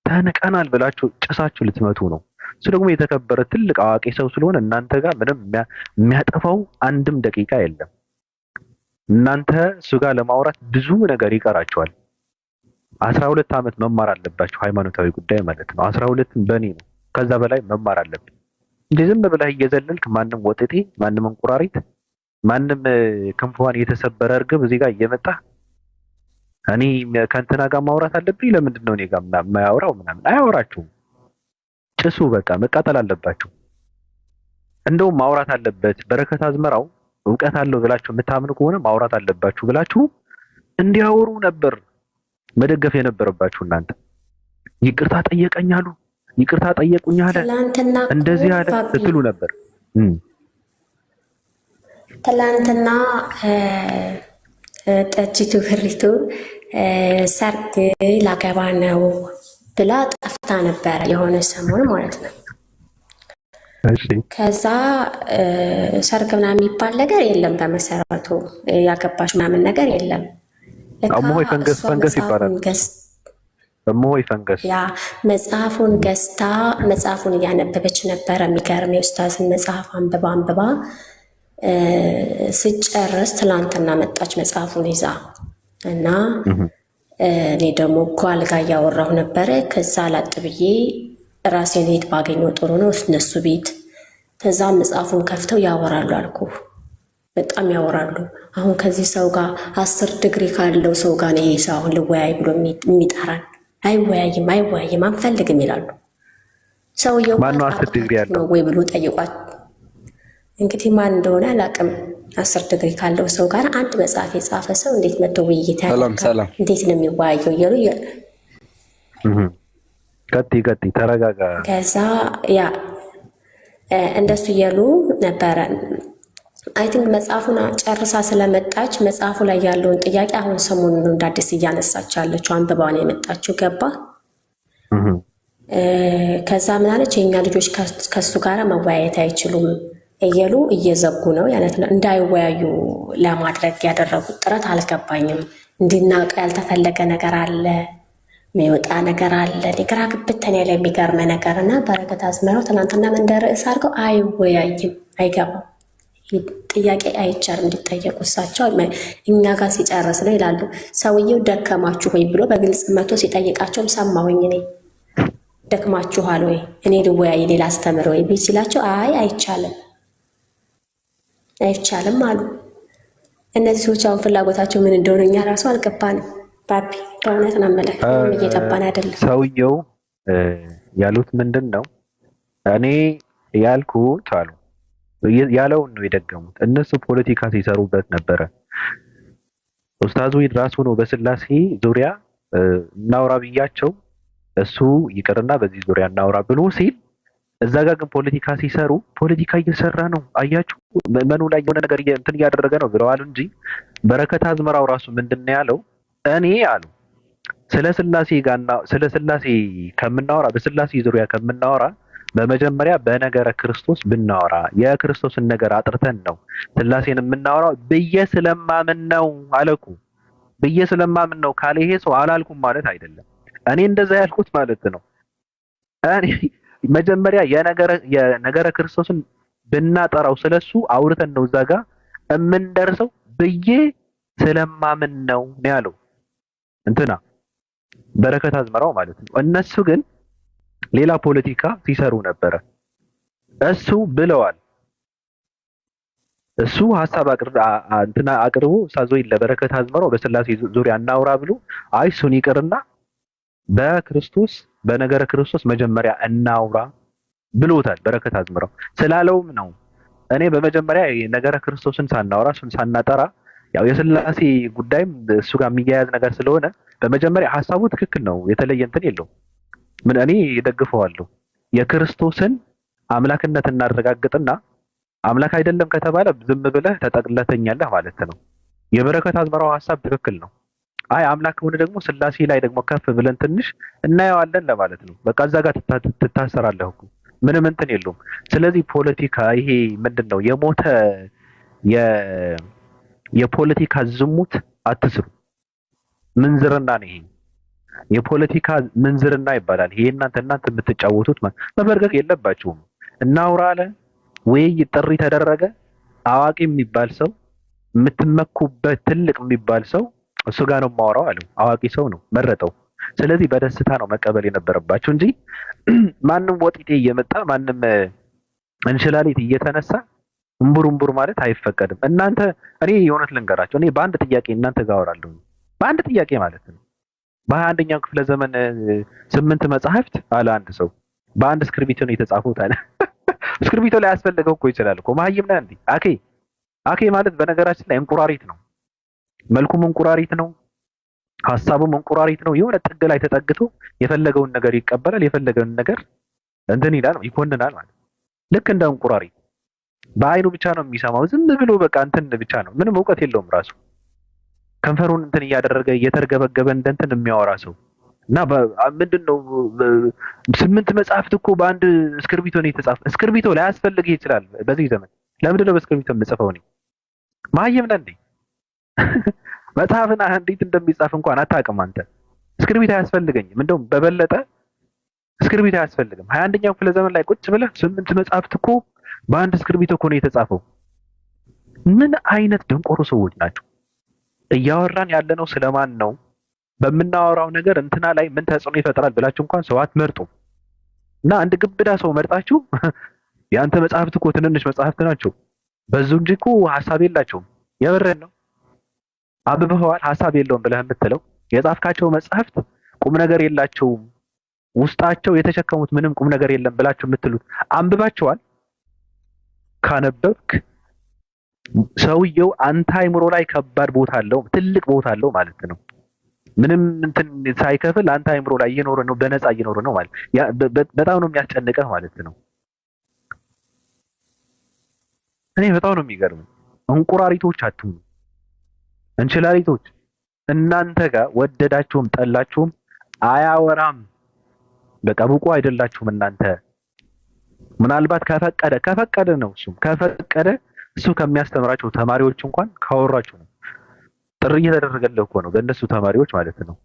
ተንቀናል ብላችሁ ጭሳችሁ ልትመቱ ነው። እሱ ደግሞ የተከበረ ትልቅ አዋቂ ሰው ስለሆነ እናንተ ጋር ምንም የሚያጠፋው አንድም ደቂቃ የለም። እናንተ እሱ ጋር ለማውራት ብዙ ነገር ይቀራችኋል። 12 ዓመት መማር አለባችሁ፣ ሃይማኖታዊ ጉዳይ ማለት ነው። 12ም በኔ ነው። ከዛ በላይ መማር አለብን። እንዴ ዝም ብለህ እየዘለልክ ማንም ወጥጤ፣ ማንም እንቁራሪት፣ ማንም ክንፏን የተሰበረ እርግብ እዚህ ጋር እየመጣ እኔ ከእንትና ጋር ማውራት አለብኝ ለምንድን ነው እኔ ጋር የማያወራው ምናምን? አያወራችሁም። ጭሱ በቃ መቃጠል አለባችሁ። እንደውም ማውራት አለበት በረከት አዝመራው እውቀት አለው ብላችሁ የምታምኑ ከሆነ ማውራት አለባችሁ ብላችሁ እንዲያወሩ ነበር መደገፍ የነበረባችሁ እናንተ። ይቅርታ ጠየቀኝ አሉ፣ ይቅርታ ጠየቁኝ አለ፣ እንደዚህ አለ ስትሉ ነበር። ትላንትና ጠጅቱ ፍሪቱ ሰርግ ላገባ ነው ብላ ጠፍታ ነበረ የሆነ ሰሞን ማለት ነው። ከዛ ሰርግ ምናምን የሚባል ነገር የለም በመሰረቱ ያገባሽ ምናምን ነገር የለም። አሞይ ፈንገስ ይባላል። አሞይ ፈንገስ ያ መጽሐፉን ገዝታ መጽሐፉን እያነበበች ነበረ። የሚገርም የኡስታዝን መጽሐፍ አንብባ ስጨርስ ትላንትና መጣች መጽሐፉን ይዛ እና እኔ ደግሞ ጓል ጋር እያወራሁ ነበረ። ከዛ ላጥ ብዬ ራሴን ቤት ባገኘው ጥሩ ነው እነሱ ቤት። ከዛ መጽሐፉን ከፍተው ያወራሉ አልኩ። በጣም ያወራሉ። አሁን ከዚህ ሰው ጋር 10 ዲግሪ ካለው ሰው ጋር ነው ይሄ ሰው አሁን ልወያይ ብሎ የሚጠራን? አይወያይም አንፈልግም ይላሉ። ሰውየው ማነው 10 ዲግሪ ያለው ወይ ብሎ ጠይቋት። እንግዲህ ማን እንደሆነ አላውቅም። 10 ዲግሪ ካለው ሰው ጋር አንድ መጽሐፍ የጻፈ ሰው እንዴት መጥቶ ውይይት ያደርጋል? እንዴት ነው የሚወያየው? እያሉ ቀጥ ተረጋጋ። ከዛ ያ እንደሱ እያሉ ነበረ። አይ ቲንክ መጽሐፉን ጨርሳ ስለመጣች መጽሐፉ ላይ ያለውን ጥያቄ አሁን ሰሞኑን እንደ አዲስ እያነሳች ያለችው አንብባው ነው የመጣችው። ገባ። ከዛ ምን አለች? የኛ ልጆች ከሱ ጋር መወያየት አይችሉም እየሉ እየዘጉ ነው ያለት ነው። እንዳይወያዩ ለማድረግ ያደረጉት ጥረት አልገባኝም። እንዲናውቅ ያልተፈለገ ነገር አለ፣ የሚወጣ ነገር አለ። ግራ ግብተን ያለ የሚገርመ ነገር እና በረከት አዝመራው ትናንትና እንደ ርዕስ አድርገው አይወያይም፣ አይገባም፣ ጥያቄ አይቻልም እንዲጠየቁ እሳቸው እኛ ጋር ሲጨርስ ነው ይላሉ። ሰውየው ደከማችሁ ወይ ብሎ በግልጽ መቶ ሲጠይቃቸውም ሰማሁኝ እኔ። ደክማችኋል ወይ እኔ ልወያይ ሌላ አስተምር ወይ ቢል ሲላቸው አይቻልም አሉ። እነዚህ ሰዎች አሁን ፍላጎታቸው ምን እንደሆነ እኛ ራሱ አልገባንም። ባቢ በእውነት ናመለ እየገባን አይደለም። ሰውየው ያሉት ምንድን ነው? እኔ ያልኩት አሉ ያለውን ነው የደገሙት። እነሱ ፖለቲካ ሲሰሩበት ነበረ። ኡስታዙ ራሱ ነው በስላሴ ዙሪያ እናውራ ብያቸው እሱ ይቅርና በዚህ ዙሪያ እናውራ ብሎ ሲል እዛ ጋር ግን ፖለቲካ ሲሰሩ ፖለቲካ እየሰራ ነው አያችሁ፣ ምዕመኑ ላይ የሆነ ነገር እንትን እያደረገ ነው ብለዋል እንጂ በረከት አዝመራው ራሱ ምንድነው ያለው? እኔ አሉ ስለ ስላሴ ከምናወራ በስላሴ ዙሪያ ከምናወራ በመጀመሪያ በነገረ ክርስቶስ ብናወራ የክርስቶስን ነገር አጥርተን ነው ስላሴን የምናወራው ብዬ ስለማምን ነው አለኩ። ብዬ ስለማምን ነው ካለ ይሄ ሰው አላልኩም ማለት አይደለም። እኔ እንደዛ ያልኩት ማለት ነው። እኔ መጀመሪያ የነገረ ክርስቶስን ብናጠራው ስለሱ አውርተን ነው እዛ ጋር የምንደርሰው ብዬ ስለማምን ነው ያለው እንትና በረከት አዝመራው ማለት ነው። እነሱ ግን ሌላ ፖለቲካ ሲሰሩ ነበረ። እሱ ብለዋል። እሱ ሐሳብ አቅርቦ ሳዞይ ለበረከት አዝመራው በስላሴ ዙሪያ እናውራ ብሎ አይ እሱን ይቅርና በክርስቶስ በነገረ ክርስቶስ መጀመሪያ እናውራ ብሎታል። በረከት አዝመራው ስላለውም ነው እኔ በመጀመሪያ ነገረ ክርስቶስን ሳናወራ እሱን ሳናጠራ ያው የስላሴ ጉዳይም እሱ ጋር የሚያያዝ ነገር ስለሆነ በመጀመሪያ ሐሳቡ ትክክል ነው፣ የተለየ እንትን የለውም። ምን እኔ እደግፈዋለሁ። የክርስቶስን አምላክነት እናረጋግጥና አምላክ አይደለም ከተባለ ዝም ብለህ ተጠቅለተኛለህ ማለት ነው። የበረከት አዝመራው ሐሳብ ትክክል ነው። አይ አምላክ ከሆነ ደግሞ ስላሴ ላይ ደግሞ ከፍ ብለን ትንሽ እናየዋለን ለማለት ነው። በቃ እዛ ጋር ትታሰራለህ እኮ ምንም እንትን የለውም። ስለዚህ ፖለቲካ ይሄ ምንድነው የሞተ የፖለቲካ ዝሙት አትስሩ። ምንዝርና ነው ይሄ። የፖለቲካ ምንዝርና ይባላል ይሄ። እናንተ የምትጫወቱት መበርገግ የለባችሁም። እናውራ አለ ወይ ጥሪ ተደረገ። አዋቂ የሚባል ሰው የምትመኩበት ትልቅ የሚባል ሰው እሱ ጋር ነው የማወራው አለው። አዋቂ ሰው ነው መረጠው። ስለዚህ በደስታ ነው መቀበል የነበረባቸው እንጂ ማንም ወጢጤ እየመጣ ማንም እንሽላሊት እየተነሳ እምቡር ማለት አይፈቀድም። እናንተ እኔ የእውነት ልንገራቸው፣ እኔ በአንድ ጥያቄ እናንተ ጋር አወራለሁ። በአንድ ጥያቄ ማለት ነው። በ21ኛው ክፍለ ዘመን 8 መጽሐፍት አለ አንድ ሰው በአንድ እስክርቢቶ ነው የተጻፉት አለ። እስክርቢቶ ላይ ያስፈልገው እኮ ይችላል እኮ መሀይም ነህ እንዴ? አኬ ማለት በነገራችን ላይ እንቁራሪት ነው። መልኩም እንቁራሪት ነው፣ ሐሳቡም እንቁራሪት ነው። የሆነ ጥግ ላይ ተጠግቶ የፈለገውን ነገር ይቀበላል፣ የፈለገውን ነገር እንትን ይላል፣ ይኮንናል ማለት ልክ እንደ እንቁራሪት በአይኑ ብቻ ነው የሚሰማው። ዝም ብሎ በቃ እንትን ብቻ ነው፣ ምንም እውቀት የለውም ራሱ። ከንፈሩን እንትን እያደረገ እየተርገበገበ እንትን የሚያወራ ሰው እና ምንድነው 8 መጽሐፍት እኮ በአንድ እስክርቢቶ ነው የተጻፈ። እስክርቢቶ ላይ ያስፈልግህ ይችላል በዚህ ዘመን። ለምንድነው በእስክርቢቶ የምጽፈው? እኔ መሀይም ነህ እንዴ? መጽሐፍን እንዴት እንደሚጻፍ እንኳን አታውቅም አንተ። እስክርቢቶ አያስፈልገኝም። እንደውም በበለጠ እስክርቢቶ አያስፈልግም። 21ኛው ክፍለ ዘመን ላይ ቁጭ ብለህ 8 መጽሐፍት እኮ በአንድ እስክርቢቶ እኮ ነው የተጻፈው። ምን አይነት ደንቆሮ ሰዎች ናቸው? እያወራን ያለነው ስለማን ነው? በምናወራው ነገር እንትና ላይ ምን ተጽዕኖ ይፈጥራል ብላችሁ እንኳን ሰው አትመርጡ። እና አንድ ግብዳ ሰው መርጣችሁ የአንተ መጽሐፍት እኮ ትንንሽ መጽሐፍት ናቸው በዙ እንጂ እኮ ሐሳብ የላቸውም። የበረን ነው አብበዋል ሐሳብ የለውም ብለህ የምትለው የጻፍካቸው መጽሐፍት ቁም ነገር የላቸውም፣ ውስጣቸው የተሸከሙት ምንም ቁም ነገር የለም ብላችሁ የምትሉት አንብባቸዋል? ካነበብክ ሰውየው አንተ አይምሮ ላይ ከባድ ቦታ አለው፣ ትልቅ ቦታ አለው ማለት ነው። ምንም እንትን ሳይከፍል አንተ አይምሮ ላይ እየኖረ ነው፣ በነፃ እየኖረ ነው ማለት በጣም ነው የሚያስጨንቀህ ማለት ነው። እኔ በጣም ነው የሚገርመው። እንቁራሪቶች አትሁኑ፣ እንችላሊቶች። እናንተ ጋር ወደዳችሁም ጠላችሁም አያወራም። በቃ ብቁ አይደላችሁም እናንተ። ምናልባት ከፈቀደ ነው እሱም ከፈቀደ እሱ ከሚያስተምራቸው ተማሪዎች እንኳን ካወራችሁ ነው። ጥሪ እየተደረገለት እኮ ነው በእነሱ ተማሪዎች ማለት ነው።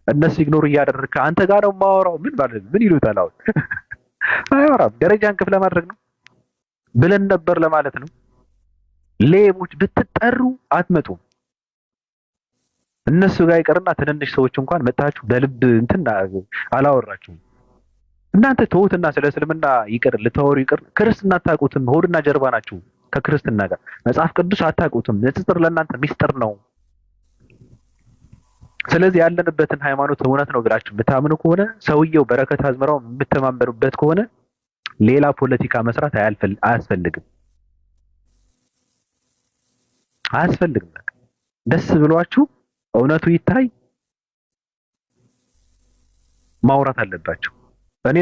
እነሱ ኢግኖር እያደረግክ አንተ ጋር ነው የማወራው ምን ማለት ምን ይሉታል? አሁን አያወራም። ደረጃን ከፍ ለማድረግ ነው ብለን ነበር ለማለት ነው። ሌቦች ብትጠሩ አትመጡም። እነሱ ጋር ይቀርና ትንንሽ ሰዎች እንኳን መጣችሁ በልብ እንትን አላወራችሁም። እናንተ ተውትና ስለ እስልምና ይቅር ልታወሩ ይቅር። ክርስትና አታውቁትም፣ ሆድና ጀርባ ናችሁ ከክርስትና ጋር። መጽሐፍ ቅዱስ አታውቁትም፣ ንጽጽር ለእናንተ ሚስጥር ነው። ስለዚህ ያለንበትን ሃይማኖት እውነት ነው ብላችሁ የምታምኑ ከሆነ ሰውየው በረከት አዝመራው የምትተማመኑበት ከሆነ ሌላ ፖለቲካ መስራት አያስፈልግም። ደስ ብሏችሁ እውነቱ ይታይ ማውራት አለባቸው። እኔ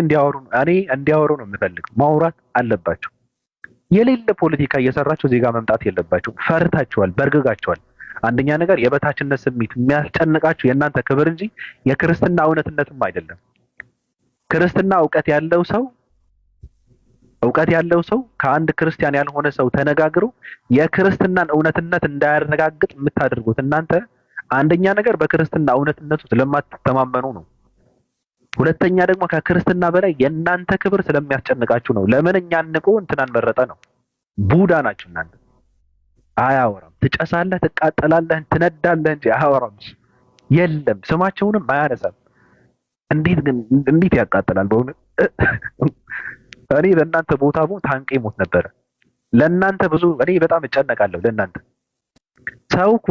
እንዲያወሩ ነው የምፈልገው። ማውራት አለባቸው። የሌለ ፖለቲካ እየሰራችሁ ዜጋ መምጣት የለባችሁ። ፈርታችኋል፣ በርግጋችኋል። አንደኛ ነገር የበታችነት ስሜት የሚያስጨንቃችሁ የእናንተ ክብር እንጂ የክርስትና እውነትነትም አይደለም። ክርስትና እውቀት ያለው ሰው ከአንድ ክርስቲያን ያልሆነ ሰው ተነጋግሮ የክርስትናን እውነትነት እንዳያረጋግጥ የምታደርጉት እናንተ አንደኛ ነገር በክርስትና እውነትነቱ ስለማትተማመኑ ነው። ሁለተኛ ደግሞ ከክርስትና በላይ የእናንተ ክብር ስለሚያስጨንቃችሁ ነው። ለምን እኛ አንቆ እንትናን መረጠ ነው። ቡዳ ናችሁ እናንተ። አያወራም። ትጨሳለህ፣ ትቃጠላለህ፣ ትነዳለህ እንጂ አያወራም። የለም ስማቸውንም አያነሳም። እንዴት ያቃጥላል በእውነት። እኔ በእናንተ ቦታ ብሆን ታንቄ ሞት ነበረ። ለእናንተ ብዙ እኔ በጣም እጨነቃለሁ ለእናንተ። ሰው እኮ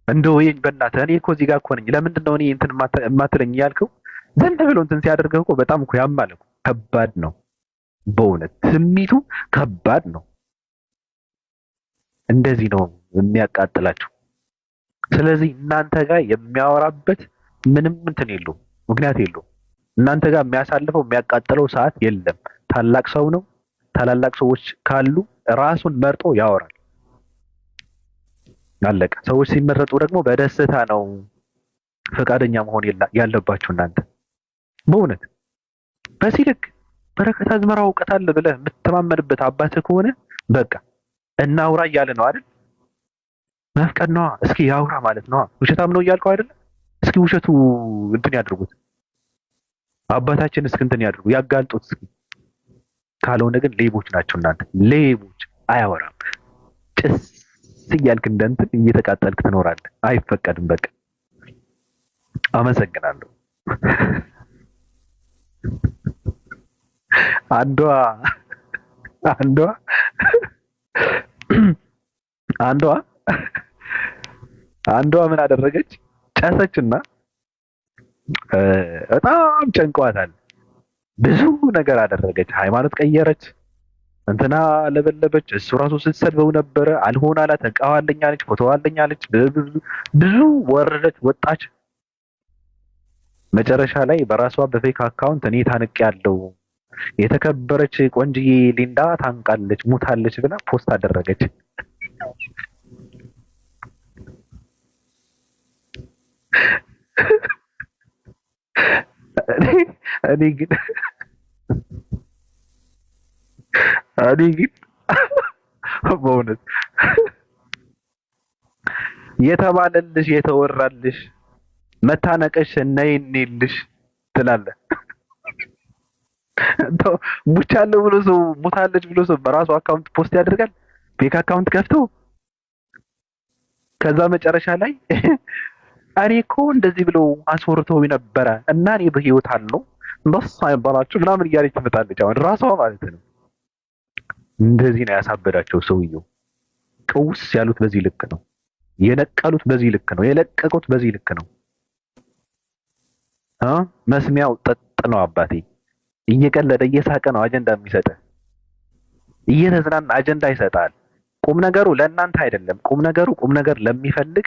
እንደው ይሄን በእናትህ እኔ እኮ እዚህ ጋር እኮ ነኝ ለምንድን ነው እኔ እንትን የማትለኝ ያልከው? ዝም ብሎ እንትን ሲያደርገው እኮ በጣም እኮ ያማል እኮ። ከባድ ነው በእውነት ስሜቱ ከባድ ነው። እንደዚህ ነው የሚያቃጥላቸው። ስለዚህ እናንተ ጋር የሚያወራበት ምንም እንትን የለውም፣ ምክንያት የለውም። እናንተ ጋር የሚያሳልፈው የሚያቃጥለው ሰዓት የለም። ታላቅ ሰው ነው። ታላላቅ ሰዎች ካሉ ራሱን መርጦ ያወራል። አለቀ። ሰዎች ሲመረጡ ደግሞ በደስታ ነው ፈቃደኛ መሆን ያለባችሁ እናንተ። በእውነት በዚህ ልክ በረከት አዝመራ እውቀት አለ ብለህ የምትተማመንበት አባትህ ከሆነ በቃ እናውራ እያለ ነው አይደል? መፍቀድ ነዋ። እስኪ ያውራ ማለት ነዋ። ውሸታም ነው እያልከው አይደለ? እስኪ ውሸቱ እንትን ያድርጉት፣ አባታችን እስኪ እንትን ያድርጉ፣ ያጋልጡት እስኪ። ካልሆነ ግን ሌቦች ናቸው እናንተ፣ ሌቦች። አያወራም። ጭስ እያልክ እንደ እንትን እየተቃጠልክ ትኖራለህ። አይፈቀድም። በቃ አመሰግናለሁ። አንዷ ምን አደረገች? ጨሰችና በጣም ጨንቋታል። ብዙ ነገር አደረገች። ሃይማኖት ቀየረች፣ እንትና ለበለበች። እሱ ራሱ ስትሰድበው ነበረ። አልሆን አላት። እቃዋለኝ አለች፣ ፎቶዋለኝ አለች። ብዙ ወረደች፣ ወጣች። መጨረሻ ላይ በራሷ በፌክ አካውንት እኔ ታንቅ ያለው የተከበረች ቆንጅዬ ሊንዳ ታንቃለች፣ ሙታለች ብላ ፖስት አደረገች። እኔ ግን በእውነት የተባለልሽ የተወራልሽ መታነቀሽ ነይልሽ ትላለህ። ሙቻለሁ ብሎ ሰው ሙታለች ብሎ ሰው በራሱ አካውንት ፖስት ያደርጋል፣ ፌክ አካውንት ከፍቶ። ከዛ መጨረሻ ላይ እኔ እኮ እንደዚህ ብሎ አስወርተው ነበረ እና እኔ በህይወት አለው እንደሱ አይባላችሁ ምናምን እያለች ትመጣለች። አሁን ራሷ ማለት ነው። እንደዚህ ነው ያሳበዳቸው ሰውየው። ቀውስ ያሉት በዚህ ልክ ነው፣ የነቀሉት በዚህ ልክ ነው፣ የለቀቁት በዚህ ልክ ነው። መስሚያው ጠጥ ነው አባቴ። እየቀለደ እየሳቀ ነው አጀንዳ የሚሰጥ፣ እየተዝናና አጀንዳ ይሰጣል። ቁም ነገሩ ለእናንተ አይደለም። ቁም ነገሩ ቁም ነገር ለሚፈልግ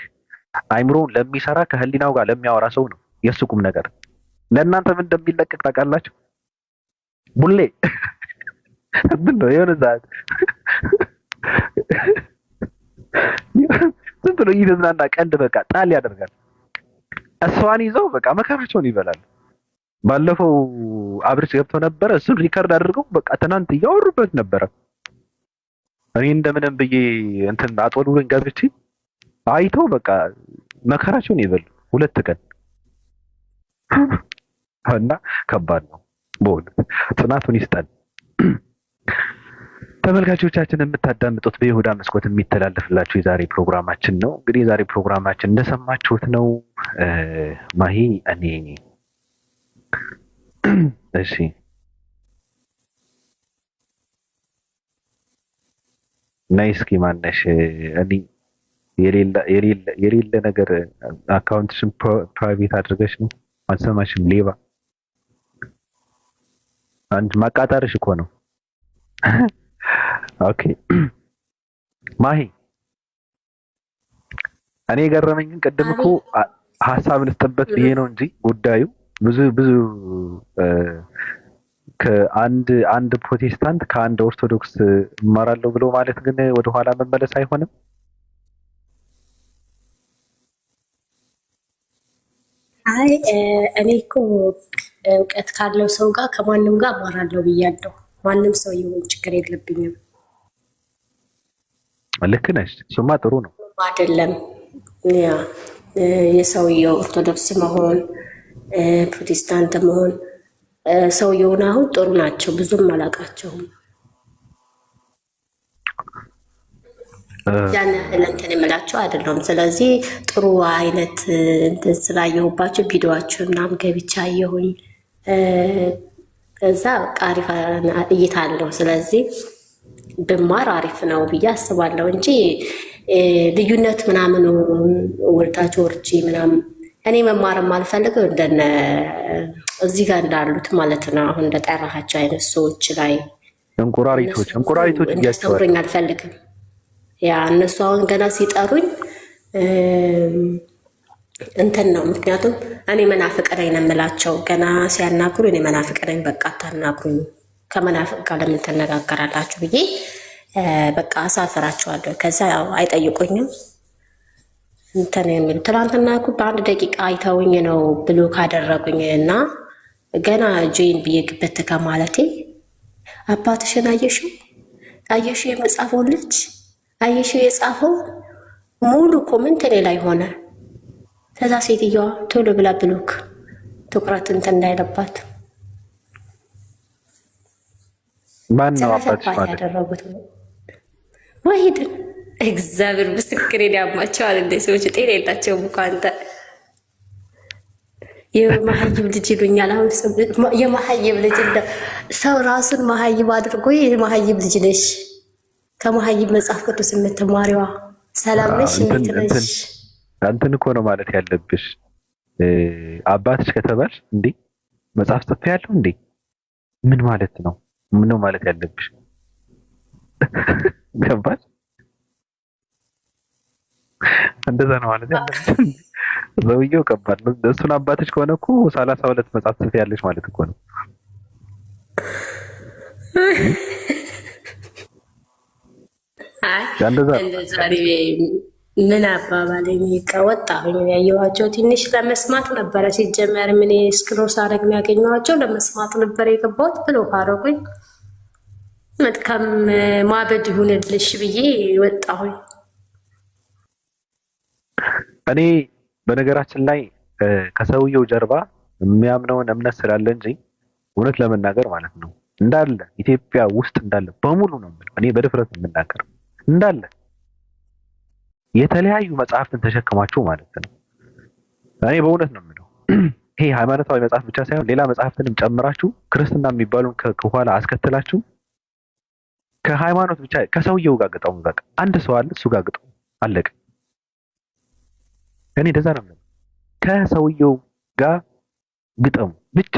አይምሮውን ለሚሰራ ከህሊናው ጋር ለሚያወራ ሰው ነው የሱ ቁም ነገር። ለእናንተ ምን እንደሚለቀቅ ታውቃላችሁ? ቡሌ ምን ነው የሆነ ሰዓት ዝም ብሎ እየተዝናና ቀልድ በቃ ጣል ያደርጋል። እሷን ይዘው በቃ መከራቸውን ይበላል። ባለፈው አብርሽ ገብቶ ነበረ። እሱን ሪከርድ አድርገው በቃ ትናንት እያወሩበት ነበረ። እኔ እንደምንም ብዬ እንትን አጦሉን ገብቼ አይተው በቃ መከራቸውን ይበሉ 2 ቀን እና ከባድ ነው በእውነት። ጽናቱን ይስጠን። ተመልካቾቻችን የምታዳምጡት በይሁዳ መስኮት የሚተላለፍላችሁ የዛሬ ፕሮግራማችን ነው። እንግዲህ የዛሬ ፕሮግራማችን እንደሰማችሁት ነው። ማሂ እኔ እሺ ናይስኪ ማነሽ እኔ የሌለ ነገር አካውንትሽን ፕራይቬት አድርገሽ ነው። አልሰማሽም? ሌባ አንድ ማቃጠርሽ እኮ ነው። ኦኬ ማሂ እኔ የገረመኝ ቅድም እኮ ሀሳብ ልስጥበት ብዬ ነው እንጂ ጉዳዩ ብዙ ከአንድ ፕሮቴስታንት ከአንድ ኦርቶዶክስ እማራለሁ ብሎ ማለት ግን ወደኋላ መመለስ አይሆንም። አይ እኔ እኮ እውቀት ካለው ሰው ጋር ከማንም ጋር እማራለሁ ብያለሁ። ማንም ሰው ይሁን ችግር የለብኝም። ልክ ነሽ። እሱማ ጥሩ ነው አይደለም? ያ የሰውየው ኦርቶዶክስ መሆን ፕሮቴስታንት መሆን ሰውየውን አሁን ጥሩ ናቸው። ብዙም አላውቃቸውም። ያን ያህል እንትን የምላቸው አይደለም። ስለዚህ ጥሩ አይነት እንትን ስላየሁባቸው ቪዲዮዋቸው ምናምን ገብቻ አየሁኝ። ከዛ አሪፍ እይታ አለው። ስለዚህ ብማር አሪፍ ነው ብዬ አስባለሁ እንጂ ልዩነት ምናምን ወርታች ወርጂ ምናምን እኔ መማርም አልፈልገው እንደነ እዚህ ጋር እንዳሉት ማለት ነው። አሁን እንደጠራሃቸው አይነት ሰዎች ላይ እንቁራሪቶች እንዲያስተምሩኝ አልፈልግም። ያ እነሱ አሁን ገና ሲጠሩኝ እንትን ነው። ምክንያቱም እኔ መናፍቅ ነኝ ነው የምላቸው። ገና ሲያናግሩ እኔ መናፍቅ ነኝ፣ በቃ አታናግሩኝ፣ ከመናፍቅ ጋር ለምን ትነጋገራላችሁ ብዬ በቃ አሳፍራቸዋለሁ። ከዛ ያው አይጠይቁኝም እንትን የሚሉ ትናንትና እኮ በአንድ ደቂቃ አይተውኝ ነው ብሎ ካደረጉኝ እና ገና ጆይን ብዬ ግበት ከማለቴ አባትሽን አየሽው የመጻፈው ልጅ አየሽው የጻፈው ሙሉ ኮመንት እኔ ላይ ሆነ። ከዛ ሴትዮዋ ቶሎ ብላ ብሎክ ትኩረት እንትን እንዳይለባት ማን ነው አባትሽ ማለት ያደረጉት? ወሂድን እግዚአብሔር ምስክሬ ያማቸዋል። እንደ ሰዎች ጤና የላቸውም እኮ አንተ የመሀይብ ልጅ ይሉኛል። አሁን የመሀይብ ልጅ እንደ ሰው ራሱን መሀይብ አድርጎ የመሀይብ ልጅ ነሽ፣ ከመሀይብ መጽሐፍ ቅዱስ የምትማሪዋ ሰላም ነሽ፣ እንዴት ነሽ? አንተን እኮ ነው ማለት ያለብሽ። አባትሽ ከተባልሽ እንዴ መጽሐፍ ጽፌያለሁ እንዴ ምን ማለት ነው? ምን ነው ማለት ያለብሽ? ገባሽ? እንደዛ ነው ማለት ያለብሽ። ዘውየው ከባድ ነው። እሱን አባትሽ ከሆነ እኮ 32 መጽሐፍ ጽፌያለሽ ማለት እኮ ነው። እንደዛ ምን አባባለኝ ከወጣሁኝ ያየኋቸው ትንሽ ለመስማት ነበረ። ሲጀመር ምን ስክሮል ሳደርግ ያገኘኋቸው ለመስማት ነበር የገባሁት ብሎ ካረጉኝ መጥከም ማበድ ይሁንልሽ ብዬ ወጣሁኝ። እኔ በነገራችን ላይ ከሰውየው ጀርባ የሚያምነውን እምነት ስላለ እንጂ እውነት ለመናገር ማለት ነው እንዳለ ኢትዮጵያ ውስጥ እንዳለ በሙሉ ነው የምለው። እኔ በድፍረት የምናገር እንዳለ የተለያዩ መጽሐፍትን ተሸክማችሁ ማለት ነው። እኔ በእውነት ነው የምለው። ይሄ ሃይማኖታዊ መጽሐፍ ብቻ ሳይሆን ሌላ መጽሐፍትንም ጨምራችሁ ክርስትና የሚባሉን ከኋላ አስከትላችሁ ከሃይማኖት ብቻ ከሰውየው ጋር ግጠሙ። በቃ አንድ ሰው አለ፣ እሱ ጋር ግጠሙ፣ አለቀ። እኔ እንደዛ ነው የምለው። ከሰውየው ጋር ግጠሙ ብቻ።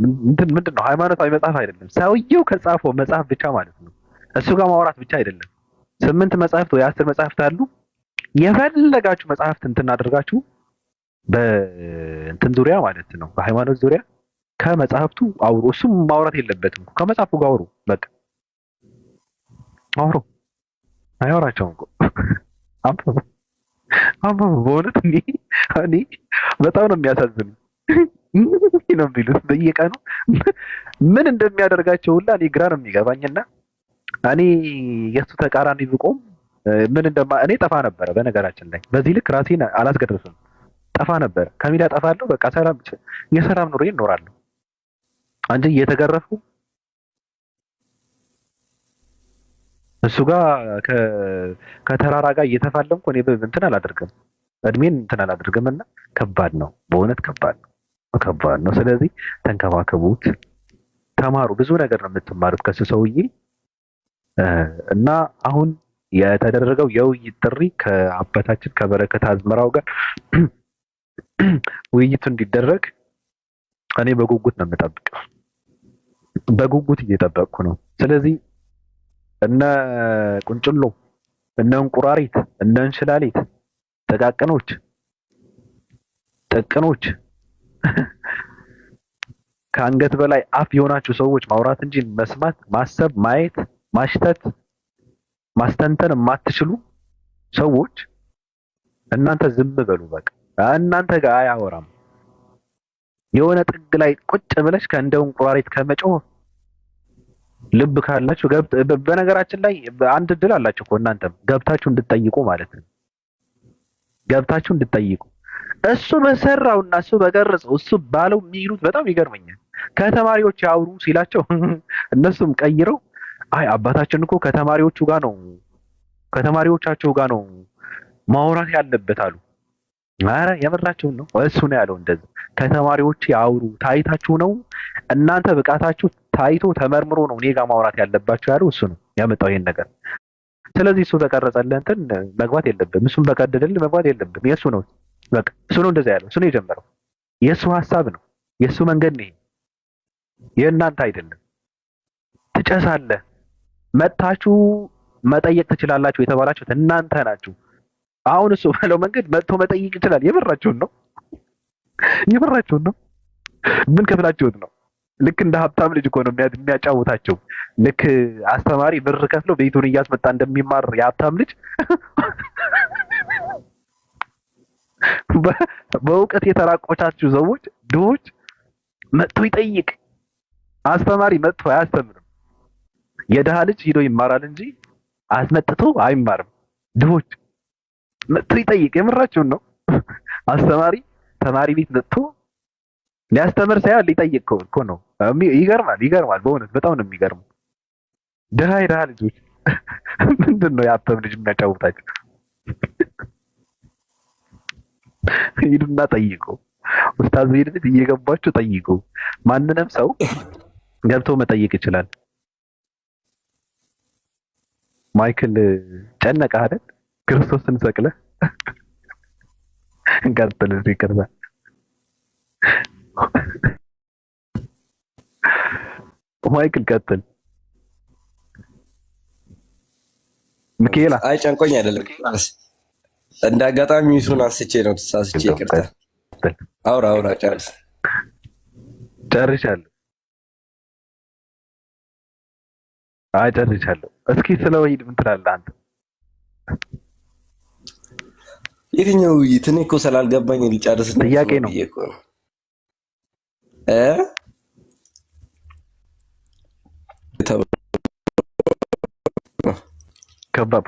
ምንድን ነው ሃይማኖታዊ መጽሐፍ አይደለም፣ ሰውየው ከጻፈው መጽሐፍ ብቻ ማለት ነው። እሱ ጋር ማውራት ብቻ አይደለም። 8 መጽሐፍት ወይ 10 መጽሐፍት አሉ። የፈለጋችሁ መጽሐፍት እንትን አድርጋችሁ በእንትን ዙሪያ ማለት ነው በሃይማኖት ዙሪያ ከመጽሐፍቱ አውሩ። እሱም ማውራት የለበትም፣ ከመጽሐፉ ጋር አውሩ። በቃ አውሩ። አያወራቸውም እኮ አንብቡ። በእውነት እኔ በጣም ነው የሚያሳዝኑ ነው የሚሉት በየቀኑ ምን እንደሚያደርጋቸው ሁላ እኔ ግራ ነው የሚገባኝና እኔ የሱ ተቃራኒ ብቆም ምን እኔ ጠፋ ነበረ። በነገራችን ላይ በዚህ ልክ ራሴን አላስገድፍም። ጠፋ ነበረ፣ ከሚዲያ ጠፋለሁ። በቃ ሰላም የሰላም ኑሮ እኖራለሁ እንጂ እየተገረፍኩ እሱ ጋር ከተራራ ጋር እየተፋለምኩ እኔ እንትን አላደርግም፣ እድሜን እንትን አላደርግምና ከባድ ነው፣ በእውነት ከባድ ነው። ስለዚህ ተንከባከቡት፣ ተማሩ። ብዙ ነገር ነው የምትማሩት ከሱ ሰውዬ እና አሁን የተደረገው የውይይት ጥሪ ከአባታችን ከበረከት አዝመራው ጋር ውይይቱ እንዲደረግ እኔ በጉጉት ነው የምጠብቀው። በጉጉት እየጠበቅኩ ነው። ስለዚህ እነ ቁንጭሎ፣ እነ እንቁራሪት፣ እነ እንሽላሊት፣ ጥቅኖች ከአንገት በላይ አፍ የሆናችሁ ሰዎች ማውራት እንጂ መስማት፣ ማሰብ፣ ማየት፣ ማሽተት፣ ማስተንተን የማትችሉ ሰዎች እናንተ ዝም በሉ። በቃ እናንተ ጋር አያወራም። የሆነ ጥግ ላይ ቁጭ ብለሽ ከእንደው እንቁራሪት ከመጮህ ልብ ካላችሁ በነገራችን ላይ አንድ እድል አላችሁ እኮ እናንተም ገብታችሁ እንድትጠይቁ ማለት ነው። ገብታችሁ እንድትጠይቁ እሱ በሰራውና እሱ በቀረጸው እሱ ባለው የሚሉት በጣም ይገርመኛል። ከተማሪዎች ያውሩ ሲላቸው እነሱም ቀይረው አይ አባታችን እኮ ከተማሪዎቻቸው ጋር ነው ማውራት ያለበት አሉ። ኧረ የምራቸውን ነው። እሱ ነው ያለው እንደዛ። ከተማሪዎች ያውሩ፣ ታይታችሁ ነው እናንተ ብቃታችሁ ታይቶ ተመርምሮ ነው እኔ ጋር ማውራት ያለባችሁ ያለው እሱ ነው ያመጣው ይሄን ነገር። ስለዚህ እሱ በቀረጸልህ እንትን መግባት የለብም፣ እሱም በቀደደልህ መግባት የለብም። የእሱ ነው በቃ እሱ ነው እንደዛ ያለው። እሱ ነው የጀመረው። የእሱ ሀሳብ ነው፣ የእሱ መንገድ ነው። የእናንተ አይደለም። ትጨሳለህ፣ መጥታችሁ መጠየቅ ትችላላችሁ የተባላችሁት እናንተ ናችሁ። አሁን እሱ ባለው መንገድ መጥቶ መጠየቅ ይችላል። የምራችሁን ነው? የምራችሁን ነው? ምን ከፍላችሁት ነው? ልክ እንደ ሀብታም ልጅ እኮ ነው የሚያጫውታቸው። ልክ አስተማሪ ብር ከፍሎ ቤቱን እያስመጣ እንደሚማር የሀብታም ልጅ በእውቀት የተራቆቻችሁ ሰዎች ድሆች መጥቶ ይጠይቅ። አስተማሪ መጥቶ አያስተምርም። የድሃ ልጅ ሂዶ ይማራል እንጂ አስመጥቶ አይማርም። ድሆች መጥቶ ይጠይቅ። የምራችሁን ነው? አስተማሪ ተማሪ ቤት መጥቶ ሊያስተምር ሳይሆን ሊጠይቅ እኮ ነው። ይገርማል፣ ይገርማል። በእውነት በጣም ነው የሚገርመው። የድሃ ልጆች ምንድን ነው የሀብታም ልጅ የሚያጫውታቸው? ሂዱና ጠይቁ። ኡስታዝ ቤት እየገባችሁ ጠይቁ። ማንንም ሰው ገብቶ መጠየቅ ይችላል። ማይክል ጨነቀህ አይደል? ክርስቶስን ሰቅለህ እንቀጥል። ይቅርታ ማይክል ቀጥል። ሚካኤላ አይ ጨንቆኝ አይደለም፣ እንደ አጋጣሚ እሱን አንስቼ ነው ተሳስቼ። ይቅርታ። አውራ ጨርስ። ጨርሻለሁ። አይ ጨርሻለሁ። እስኪ ስለ ወሂድ ምን ትላለህ አንተ? የትኛው ውይይት? እኔ እኮ ስላልገባኝ ሊጨርስ ነው። ጥያቄ ነው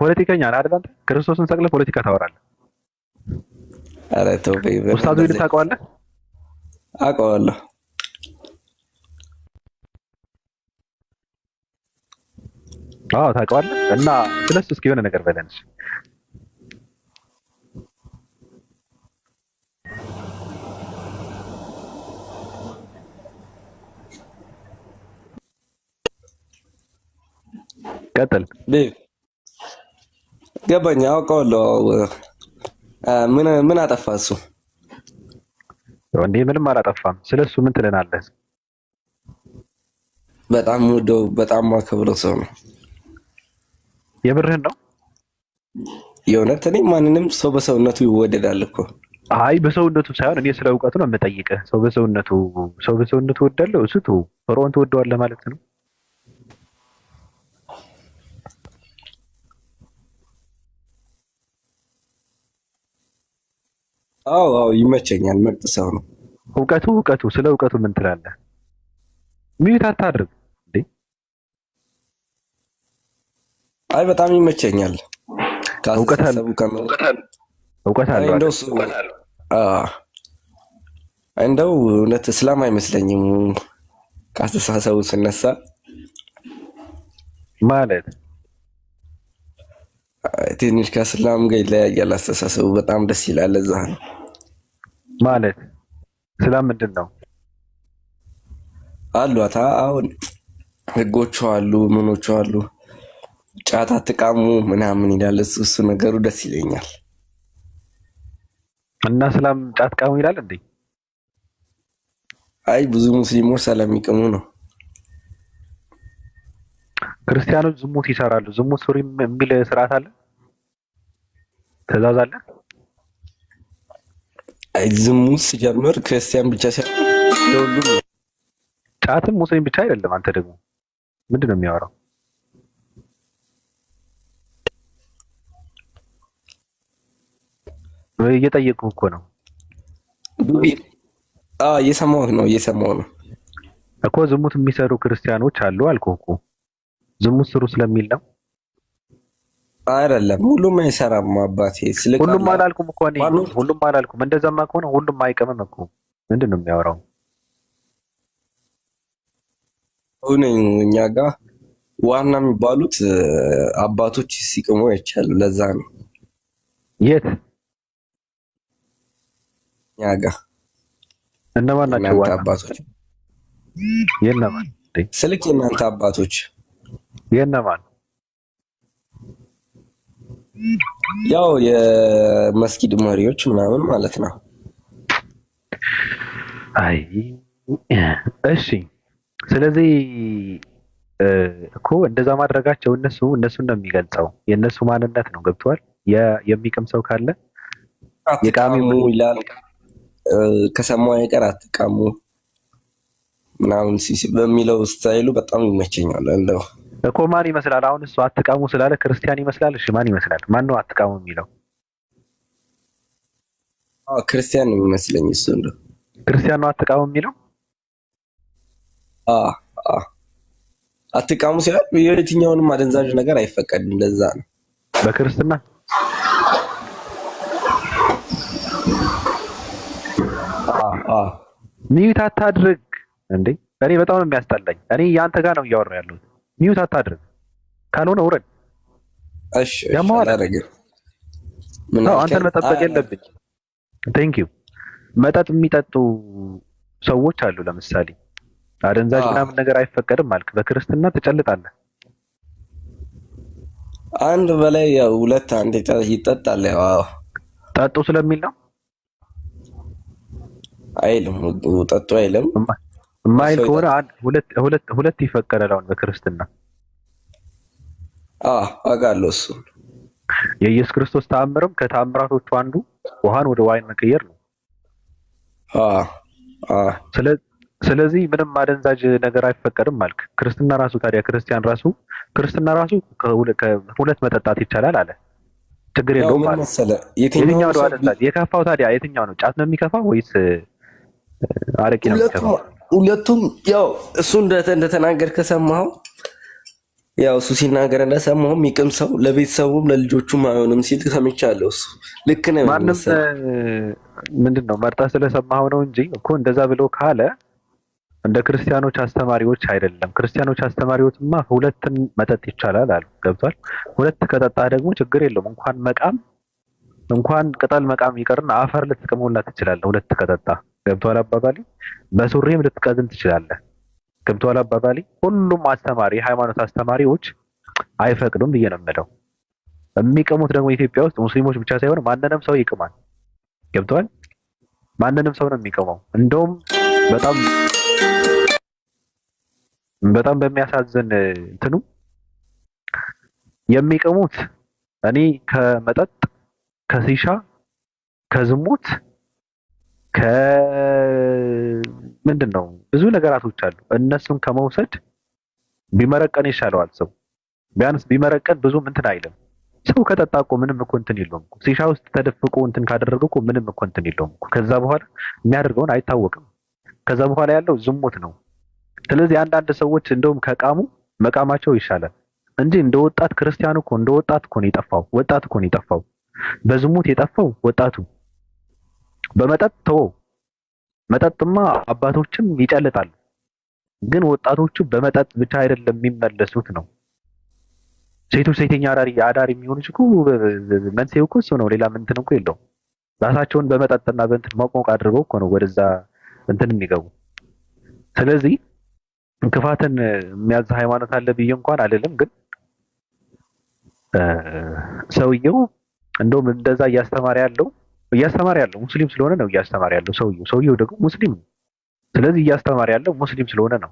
ፖለቲከኛ ነህ አይደል አንተ? ክርስቶስን ሰቅለህ ፖለቲካ ታወራለህ። ኧረ ተው በይ። ኡስታዝ ወሂድ ታውቀዋለህ? አውቀዋለሁ። አዎ ታውቀዋለህ። እና ስለሱ እስኪ የሆነ ነገር በለን። ቀጥል። ገባኝ፣ አውቀዋለሁ። ምን አጠፋ እሱ? እንዴ ምንም አላጠፋም። ስለሱ ምን ትለናለህ? በጣም ወደው በጣም ማከብረው ሰው ነው። የብርህን ነው? የእውነት እኔ ማንንም ሰው በሰውነቱ ይወደዳል እኮ። አይ በሰውነቱ ሳይሆን እኔ ስለ እውቀቱ ነው የምጠይቅህ። ሰው በሰውነቱ ወዳለው እሱ ፈርዖን ትወደዋለህ ማለት ነው? አዎ ይመቸኛል። ምርጥ ሰው ነው። እውቀቱ ስለ እውቀቱ ምን ትላለህ? ሚዩት አታድርግ እንዴ። አይ በጣም ይመቸኛል። እውቀት አለው። እንደው እውነት እስላም አይመስለኝም ካስተሳሰቡ ስነሳ ማለት ትንሽ ከእስላም ጋር ይለያያል አስተሳሰቡ። በጣም ደስ ይላል። እዛ ነው ማለት እስላም ምንድን ነው አሏታ። አሁን ህጎቹ አሉ፣ ምኖቹ አሉ። ጫት አትቃሙ ምናምን ይላል። እሱ ነገሩ ደስ ይለኛል። እና እስላም ጫት ቃሙ ይላል እንዴ? አይ ብዙ ሙስሊሞች ስለሚቅሙ ነው። ክርስቲያኖች ዝሙት ይሰራሉ። ዝሙት ሱሪ የሚል ስርዓት አለ፣ ትእዛዝ አለ። አይ ዝሙት ሲጀምር ክርስቲያን ብቻ ሳይሆን ጫትም ሙስሊም ብቻ አይደለም። አንተ ደግሞ ምንድን ነው የሚያወራው? እየጠየቁ እኮ ነው። እየሰማሁ ነው እኮ። ዝሙት የሚሰሩ ክርስቲያኖች አሉ አልኩህ እኮ። ዝሙት ስሩ ስለሚል ነው አይደለም። ሁሉም አይሰራም አባቴ። ሁሉም አላልኩም እኮ እኔ ሁሉም አላልኩም። እንደዛማ ከሆነ ሁሉም አይቀምም እኮ። ምንድን ነው የሚያወራው? አሁን እኛ ጋር ዋና የሚባሉት አባቶች ሲቅሙ አይቻሉ። ለዛ ነው። የት? እኛ ጋር እነማን ናቸው ዋና አባቶች? የእነማን? ስልክ የእናንተ አባቶች የእነማን? ያው የመስጊድ መሪዎች ምናምን ማለት ነው። አይ እሺ። ስለዚህ እኮ እንደዛ ማድረጋቸው እነሱን ነው የሚገልጸው። የእነሱ ማንነት ነው። ገብቷል። የሚቅም ሰው ካለ አትቃሙ ይላል። ከሰማው አይቀር አትቃሙ ምናምን በሚለው ስታይሉ በጣም ይመቸኛል። እንደው እኮ ማን ይመስላል አሁን እሱ አትቃሙ ስላለ ክርስቲያን ይመስላል። እሺ ማን ይመስላል? ማን ነው አትቃሙ የሚለው? ክርስቲያን ነው የሚመስለኝ እሱ። እንደው ክርስቲያን ነው አትቃሙ የሚለው? አትቃሙ ሲላል የትኛውንም አደንዛዥ ነገር አይፈቀድም። ለዛ ነው በክርስትና ሚዩት አታድርግ እንዴ! እኔ በጣም ነው የሚያስጠላኝ። እኔ ያንተ ጋር ነው እያወራሁ ያለሁት። ሚዩት አታድርግ፣ ካልሆነ ውረድ። እሺ አላደርግም። አንተን መጠበቅ የለብኝ። ቴንክ ዩ። መጠጥ የሚጠጡ ሰዎች አሉ። ለምሳሌ አደንዛዥ ምናምን ነገር አይፈቀድም አልክ፣ በክርስትና ትጨልጣለህ። አንድ በላይ ያው ሁለት አንድ ይጠጣል። ያው ጠጡ ስለሚል ነው አይልም። ጠጡ አይልም። ማይል ከሆነ ሁለት ይፈቀዳል አሁን በክርስትና። አውቃለሁ እሱ የኢየሱስ ክርስቶስ ተአምርም ከተአምራቶቹ አንዱ ውሃን ወደ ዋይን መቀየር ነው። ስለዚህ ምንም አደንዛዥ ነገር አይፈቀድም አልክ። ክርስትና ራሱ ታዲያ ክርስትና ራሱ ከሁለት መጠጣት ይቻላል አለ። ችግር የለውም አለ። የትኛው ነው አደንዛዥ የከፋው ታዲያ? የትኛው ነው? ጫት ነው የሚከፋው ወይስ አረቂ ነው የሚከፋው? ሁለቱም ያው እሱ እንደተናገር ከሰማኸው ያው እሱ ሲናገር እንደሰማኸው የሚቅም ሰው ለቤተሰቡም ለልጆቹም አይሆንም ሲል ሰምቻለሁ። እሱ ልክ ነው። ማንም ምንድነው መርጣ ስለሰማኸው ነው እንጂ እኮ እንደዛ ብሎ ካለ እንደ ክርስቲያኖች አስተማሪዎች አይደለም። ክርስቲያኖች አስተማሪዎችማ ሁለትን መጠጥ ይቻላል አሉ። ገብቷል። ሁለት ከጠጣ ደግሞ ችግር የለውም። እንኳን ቅጠል መቃም ይቀርና አፈር ልትቀመውላ ትችላለህ ሁለት ከጠጣ። ገብቷል አባባሌ? በሱሪም ልትቀዝን ትችላለህ። ገብቷል አባባሌ? ሁሉም አስተማሪ ሃይማኖት አስተማሪዎች አይፈቅዱም ብዬ ነው የምለው። የሚቀሙት ደግሞ ኢትዮጵያ ውስጥ ሙስሊሞች ብቻ ሳይሆን ማንንም ሰው ይቅማል። ገብቷል? ማንንም ሰው ነው የሚቀመው። እንደውም በጣም በሚያሳዝን እንትኑ የሚቀሙት እኔ ከመጠጥ ከሲሻ ከዝሙት ምንድን ነው ብዙ ነገራቶች አሉ። እነሱን ከመውሰድ ቢመረቀን ይሻለዋል። ሰው ቢያንስ ቢመረቀን ብዙም እንትን አይልም። ሰው ከጠጣ እኮ ምንም እኮ እንትን የለውም እኮ። ሲሻ ውስጥ ተደፍቆ እንትን ካደረገ እኮ ምንም እኮ እንትን የለውም እኮ። ከዛ በኋላ የሚያደርገውን አይታወቅም። ከዛ በኋላ ያለው ዝሙት ነው። ስለዚህ አንዳንድ ሰዎች እንደውም ከቃሙ መቃማቸው ይሻላል እንጂ እንደ ወጣት ክርስቲያኑ እኮ እንደ ወጣት እኮ ነው የጠፋው። ወጣት እኮ ነው የጠፋው። በዝሙት የጠፋው ወጣቱ። በመጠጥ ተወው። መጠጥማ አባቶችም ይጨልጣሉ። ግን ወጣቶቹ በመጠጥ ብቻ አይደለም የሚመለሱት ነው። ሴቶች ሴተኛ አዳሪ የሚሆኑት እኮ መንስኤው እኮ እሱ ነው። ሌላ እንትን እኮ የለውም። ራሳቸውን በመጠጥና በእንትን ሞቅ አድርገው እኮ ነው ወደዛ እንትን የሚገቡ። ስለዚህ እንክፋትን የሚያዝ ሃይማኖት አለ ብዬ እንኳን አልልም። ግን ሰውየው እንደውም እንደዛ እያስተማረ ያለው ሙስሊም ስለሆነ ነው እያስተማረ ያለው ሰውየው ደግሞ ሙስሊም ነው። ስለዚህ እያስተማረ ያለው ሙስሊም ስለሆነ ነው።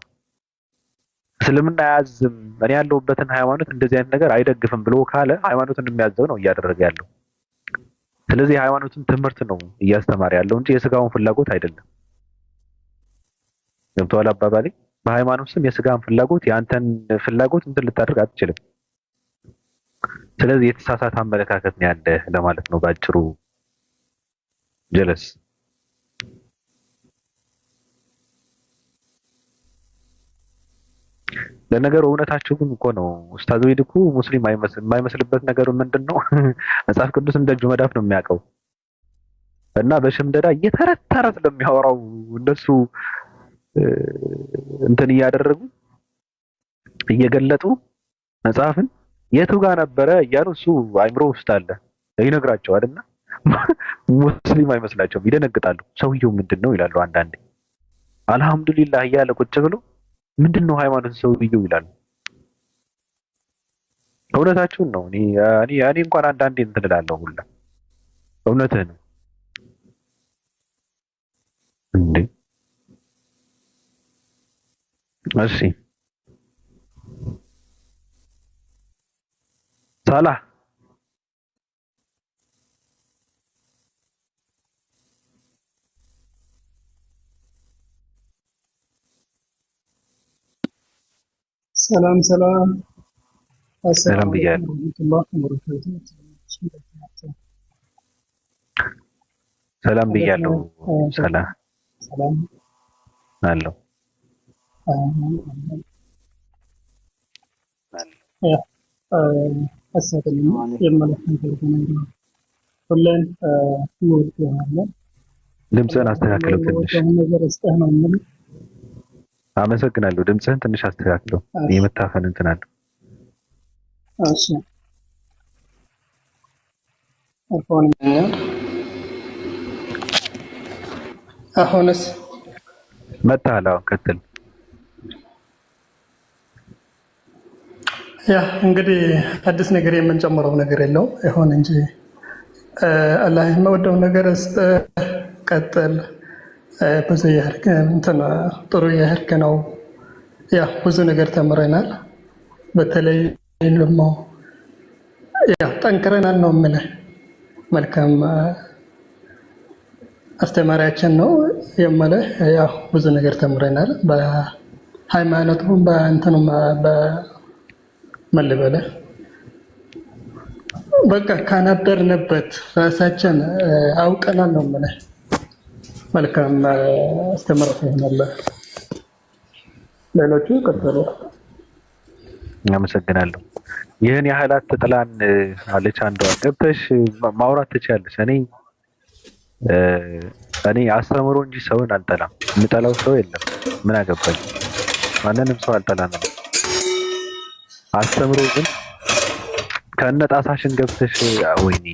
እስልምና አያዝም፣ እኔ ያለሁበትን ሃይማኖት እንደዚህ አይነት ነገር አይደግፍም ብሎ ካለ ሃይማኖትን የሚያዘው ነው እያደረገ ያለው። ስለዚህ ሃይማኖትን ትምህርት ነው እያስተማረ ያለው እንጂ የስጋውን ፍላጎት አይደለም። ገብቶሃል አባባሌ? በሃይማኖት ስም የስጋን ፍላጎት የአንተን ፍላጎት እንትን ልታደርግ አትችልም። ስለዚህ የተሳሳተ አመለካከት ነው ያለ ለማለት ነው ባጭሩ። ጀለስ ለነገሩ እውነታቸው ግን እኮ ነው። ኡስታዝ ወይድ እኮ ሙስሊም የማይመስልበት ነገር ምንድን ነው? መጽሐፍ ቅዱስ እንደ እጁ መዳፍ ነው የሚያውቀው እና በሽምደዳ እየተረተረ ስለሚያወራው እነሱ እንትን እያደረጉ እየገለጡ መጽሐፍን የቱ ጋር ነበረ እያሉ እሱ አይምሮ ውስጥ አለ ይነግራቸዋል። እና ሙስሊም አይመስላቸውም፣ ይደነግጣሉ። ሰውየው ምንድን ነው ይላሉ አንዳንዴ። አልሐምዱሊላህ እያለ ቁጭ ብሎ ምንድን ነው ሃይማኖት ሰውየው ይላሉ። እውነታችሁን ነው። እኔ እንኳን አንዳንዴ እንትን እላለሁ ሁላ እውነትህ ነው እንዴ። እሺ ሳላህ ሰላም ሰላም። ሰላም አሰላሙ ብያለሁ። አለይኩም ወራህመቱላሂ ወበረካቱህ። ሰላም እንዴት ነው? ብያለሁ። ሰላም ሰላም አለው ያ አሰላም የመለከተ ነገር ሁሌም ይወድ ይሆናል። ድምፅህን አስተካክለው ትንሽ። ነገር እስከ ነው ምን አመሰግናለሁ። ድምፅህን ትንሽ አስተካክለው። የመታፈን እንትን አለው። እሺ አሁንስ መታሃል። አሁን ቀጥል። ያ እንግዲህ አዲስ ነገር የምንጨምረው ነገር የለውም ይሁን እንጂ አላህ የምወደው ነገር ቀጥል። ብዙ ያህርክ እንትን ጥሩ ያህርክ ነው። ያ ብዙ ነገር ተምረናል። በተለይ ደግሞ ያ ጠንክረናል ነው የምልህ። መልካም አስተማሪያችን ነው የምልህ። ያው ብዙ ነገር ተምረናል። በሃይማኖቱም በእንትኑም በመልበለ በቃ ካነበርንበት ራሳችን አውቀናል ነው የምልህ። መልካም አስተማሪት ይሆናል። ሌሎቹ ቀጥሉ። አመሰግናለሁ። ይህን ያህል አትጥላን አለች አንዷ። ገብተሽ ማውራት ትችያለሽ። እኔ አስተምሮ እንጂ ሰውን አልጠላም። የምጠላው ሰው የለም። ምን አገባኝ? ማንንም ሰው አልጠላም። አስተምሮ ግን ከነጣሳሽን ገብተሽ ወይኔ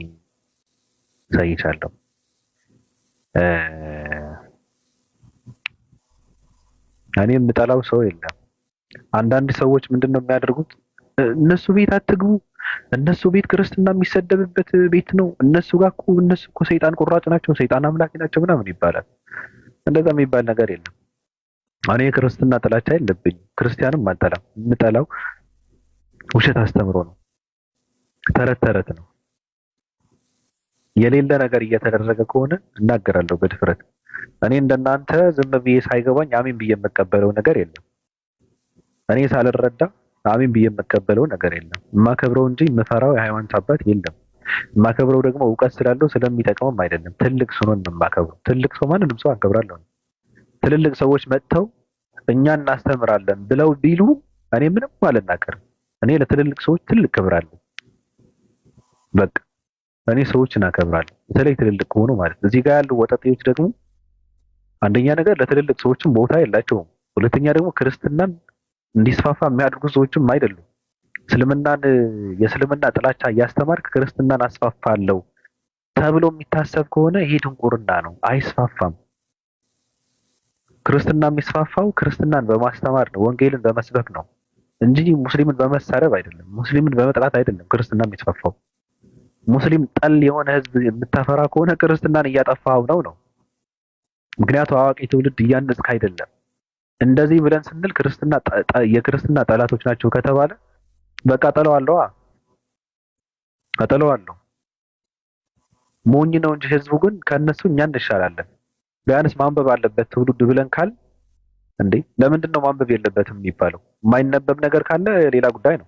ሳይቻለሁ። እኔ የምጠላው ሰው የለም። አንዳንድ ሰዎች ምንድነው የሚያደርጉት? እነሱ ቤት አትግቡ፣ እነሱ ቤት ክርስትና የሚሰደብበት ቤት ነው፣ እነሱ እኮ ሰይጣን ቁራጭ ናቸው፣ ሰይጣን አምላኪ ናቸው ምናምን ይባላል። እንደዛ የሚባል ነገር የለም። እኔ የክርስትና ጥላቻ የለብኝም። ክርስቲያንም አልጠላም። የምጠላው ውሸት አስተምሮ ነው፣ ተረት ተረት ነው። የሌለ ነገር እየተደረገ ከሆነ እናገራለሁ በድፍረት። እኔ እንደናንተ ዝም ብዬ ሳይገባኝ አሜን ብዬ የምቀበለው ነገር የለም። እኔ ሳልረዳ አሜን ብዬ የምቀበለው ነገር የለም። የማከብረው እንጂ የምፈራው የሃይማኖት አባት የለም። የማከብረው ደግሞ እውቀት ስላለው ስለሚጠቅመም አይደለም። ትልቅ ሰው ነው የማከብረው። ትልቅ ሰው ማንንም ሰው አከብራለሁ። ትልልቅ ሰዎች መጥተው እኛ እናስተምራለን ብለው ቢሉ እኔ ምንም አልናገርም። እኔ ለትልልቅ ሰዎች ትልቅ ክብር አለኝ። በቃ እኔ ሰዎችን አከብራለሁ። በተለይ ትልልቅ ከሆኑ ማለት እዚህ ጋር ያሉ ወጣቶች ደግሞ አንደኛ ነገር ለትልልቅ ሰዎችም ቦታ የላቸውም። ሁለተኛ ደግሞ ክርስትናን እንዲስፋፋ የሚያደርጉ ሰዎችም አይደሉም። የእስልምና ጥላቻ እያስተማርክ ክርስትናን አስፋፋለሁ ተብሎ የሚታሰብ ከሆነ ይሄ ድንቁርና ነው። አይስፋፋም። ክርስትና የሚስፋፋው ክርስትናን በማስተማር ነው፣ ወንጌልን በመስበክ ነው እንጂ ሙስሊምን በመሳረብ አይደለም። ሙስሊምን በመጥላት አይደለም ክርስትና የሚስፋፋው። ሙስሊም ጠል የሆነ ህዝብ የምታፈራ ከሆነ ክርስትናን እያጠፋው ነው። ምክንያቱም አዋቂ ትውልድ እያነጽክ አይደለም። እንደዚህ ብለን ስንል የክርስትና ጠላቶች ናቸው ከተባለ በቃ እጠለዋለሁ። ሞኝ ነው እንጂ ህዝቡ ግን ከነሱ እኛ እንሻላለን። ቢያንስ ማንበብ አለበት ትውልድ ብለን ካል እንዴ ለምንድን ነው ማንበብ የለበትም የሚባለው? የማይነበብ ነገር ካለ ሌላ ጉዳይ ነው።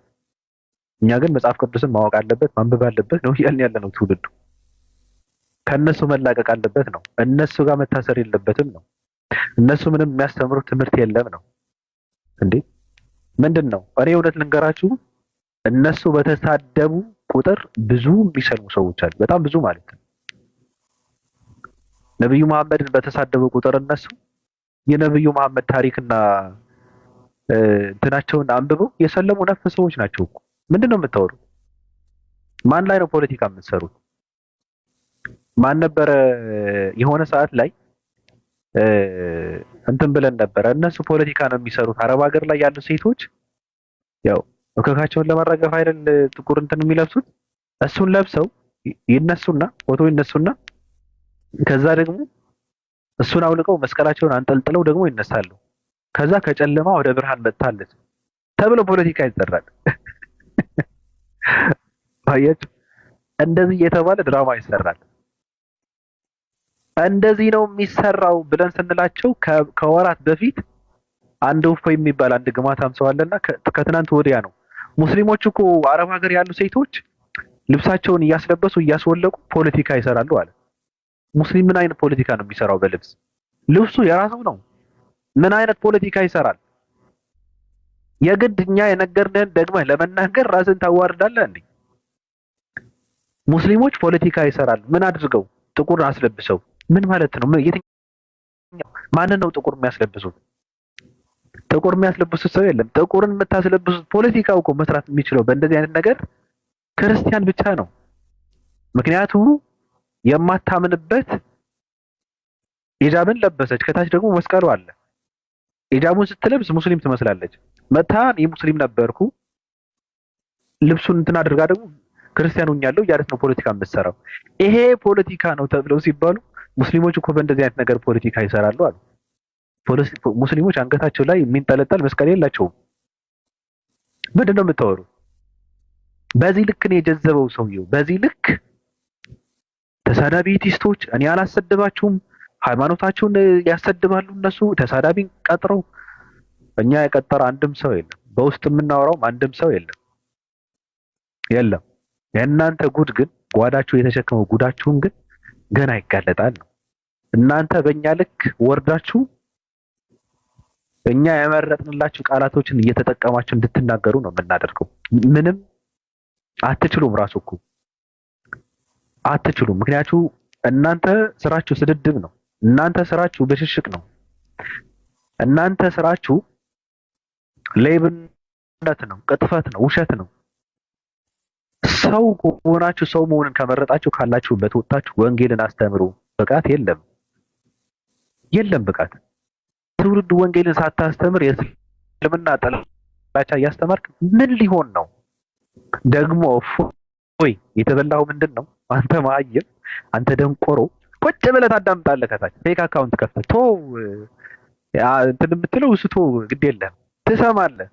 እኛ ግን መጽሐፍ ቅዱስን ማወቅ አለበት፣ ማንበብ አለበት ነው እያልን ያለ ነው። ትውልዱ ከነሱ መላቀቅ አለበት ነው። እነሱ ጋር መታሰር የለበትም ነው። እነሱ ምንም የሚያስተምሩት ትምህርት የለም ነው። እንዴ ምንድን ነው? እኔ እውነት ልንገራችሁ፣ እነሱ በተሳደቡ ቁጥር ብዙ የሚሰልሙ ሰዎች አሉ። በጣም ብዙ ማለት ነው። ነብዩ መሐመድን በተሳደቡ ቁጥር እነሱ የነብዩ መሐመድ ታሪክና እንትናቸውን አንብበው የሰለሙ ነፍ ሰዎች ናቸው እኮ። ምንድነው የምታወሩት? ማን ላይ ነው ፖለቲካ የምትሰሩት? ማን ነበረ የሆነ ሰዓት ላይ እንትን ብለን ነበረ፣ እነሱ ፖለቲካ ነው የሚሰሩት። አረብ ሀገር ላይ ያሉ ሴቶች ያው እከካቸውን ለማራገፍ አይደል ጥቁር እንትን የሚለብሱት። እሱን ለብሰው ይነሱና ፎቶ ይነሱና ከዛ ደግሞ እሱን አውልቀው መስቀላቸውን አንጠልጥለው ደግሞ ይነሳሉ። ከዛ ከጨለማ ወደ ብርሃን መጥታለች ተብሎ ፖለቲካ ይሰራል። አያችሁ፣ እንደዚህ የተባለ ድራማ ይሰራል። እንደዚህ ነው የሚሰራው ብለን ስንላቸው ከወራት በፊት አንድ እፎይ የሚባል አንድ ግማታም ሰው አለና ከትናንት ወዲያ ነው ሙስሊሞች እኮ አረብ ሀገር ያሉ ሴቶች ልብሳቸውን እያስለበሱ እያስወለቁ ፖለቲካ ይሰራሉ አለ። ሙስሊም ምን አይነት ፖለቲካ ነው የሚሰራው? በልብስ ልብሱ የራሱ ነው። ምን አይነት ፖለቲካ ይሰራል? የግድ እኛ የነገርንህን ደግመህ ለመናገር ራስን ታዋርዳለህ እንዴ? ሙስሊሞች ፖለቲካ ይሰራሉ። ምን አድርገው? ጥቁር አስለብሰው። ምን ማለት ነው? የትኛው ማንን ነው ጥቁር የሚያስለብሱት? ጥቁር የሚያስለብሱት ሰው የለም። ጥቁርን የምታስለብሱት ፖለቲካው እኮ መስራት የሚችለው በእንደዚህ አይነት ነገር ክርስቲያን ብቻ ነው። ምክንያቱም የማታምንበት ሂጃብን ለበሰች፣ ከታች ደግሞ መስቀሉ አለ። ሂጃቡን ስትለብስ ሙስሊም ትመስላለች። መታ እኔ ሙስሊም ነበርኩ ልብሱን እንትን አድርጋ ደግሞ ክርስቲያን ሆኛለሁ እያለች ነው ፖለቲካ የምትሰራው። ይሄ ፖለቲካ ነው ተብለው ሲባሉ ሙስሊሞች እኮ በእንደዚህ አይነት ነገር ፖለቲካ ይሰራሉ አሉ። ሙስሊሞች አንገታቸው ላይ የሚንጠለጠል መስቀል የላቸውም። ምንድን ነው የምታወሩ? በዚህ ልክ ነው የጀዘበው ሰውየው። በዚህ ልክ ተሳዳቢ ቲስቶች እኔ አላሰደባችሁም፣ ሃይማኖታቸውን ያሰድባሉ እነሱ ተሳዳቢን ቀጥረው። እኛ የቀጠረ አንድም ሰው የለም። በውስጥ የምናወራውም አንድም ሰው የለም። የእናንተ ጉድ ግን ጓዳችሁ የተሸከመው ጉዳችሁን ግን ገና ይጋለጣል ነው። እናንተ በእኛ ልክ ወርዳችሁ እኛ የመረጥንላችሁ ቃላቶችን እየተጠቀማችሁ እንድትናገሩ ነው የምናደርገው። ምንም አትችሉም። ራሱ እኮ አትችሉም። ምክንያቱም እናንተ ስራችሁ ስድድብ ነው። እናንተ ስራችሁ ብሽሽቅ ነው። እናንተ ስራችሁ ሌብነት ነው፣ ቅጥፈት ነው፣ ውሸት ነው። ሰው ሆናችሁ ሰው መሆንን ከመረጣችሁ ካላችሁበት ወጣችሁ ወንጌልን አስተምሩ። ብቃት የለም ብቃት። ትውልድ ወንጌልን ሳታስተምር የእስልምና ጥላቻ እያስተማርክ ምን ሊሆን ነው? ደግሞ ወይ የተበላው ምንድን ነው? አንተ ማየም፣ አንተ ደንቆሮ ቁጭ ብለህ ታዳምጣለህ። ከታች ፌክ አካውንት ከፍተህ ቶ እንትን የምትለው እሱ ቶ ግድ የለም ትሰማለህ።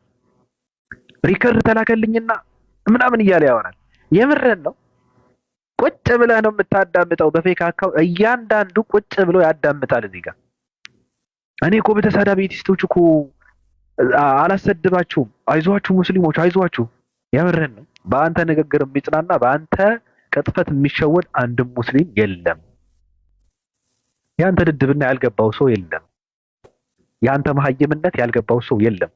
ሪከርድ ተላከልኝና ምናምን እያለ ያወራል። የምርህን ነው? ቁጭ ብለህ ነው የምታዳምጠው በፌክ አካውንት። እያንዳንዱ ቁጭ ብሎ ያዳምጣል። እዚህ ጋር እኔ እኮ በተሳዳቢ ቲስቶች እኮ አላሰድባችሁም፣ አይዟችሁ ሙስሊሞች አይዟችሁ። የምርህን ነው? በአንተ ንግግር የሚጽናና በአንተ ቅጥፈት የሚሸወድ አንድም ሙስሊም የለም። ያንተ ድድብና ያልገባው ሰው የለም። ያንተ መሀይምነት ያልገባው ሰው የለም።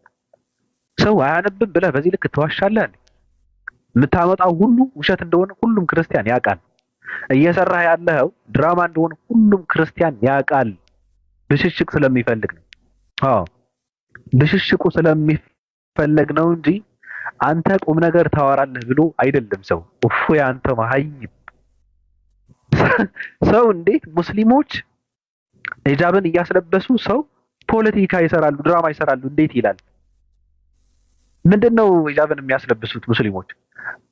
ሰው አያነብም ብለህ በዚህ ልክ ትዋሻለህ። የምታመጣው ሁሉ ውሸት እንደሆነ ሁሉም ክርስቲያን ያውቃል። እየሰራህ ያለኸው ድራማ እንደሆነ ሁሉም ክርስቲያን ያውቃል። ብሽሽቅ ስለሚፈልግ ነው። አዎ ብሽሽቁ ስለሚፈልግ ነው እንጂ አንተ ቁም ነገር ታወራለህ ብሎ አይደለም ሰው። እፉ ያንተ መሀይም ሰው እንዴት ሙስሊሞች ሂጃብን እያስለበሱ ሰው ፖለቲካ ይሰራሉ፣ ድራማ ይሰራሉ እንዴት ይላል? ምንድነው ሂጃብን የሚያስለብሱት ሙስሊሞች?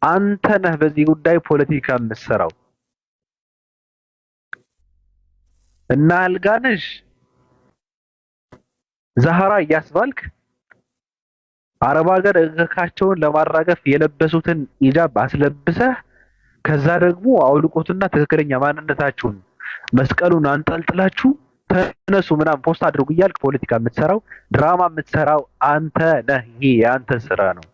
አንተ ነህ በዚህ ጉዳይ ፖለቲካ የምትሰራው እና አልጋነሽ ዛህራ እያስባልክ አረብ ሀገር እካቸውን ለማራገፍ የለበሱትን ሂጃብ አስለብሰህ ከዛ ደግሞ አውልቆትና ትክክለኛ ማንነታችሁን መስቀሉን አንጠልጥላችሁ ተነሱ ምናምን ፖስት አድርጉ እያልክ ፖለቲካ የምትሰራው ድራማ የምትሰራው አንተ ነህ። ይሄ የአንተ ስራ ነው።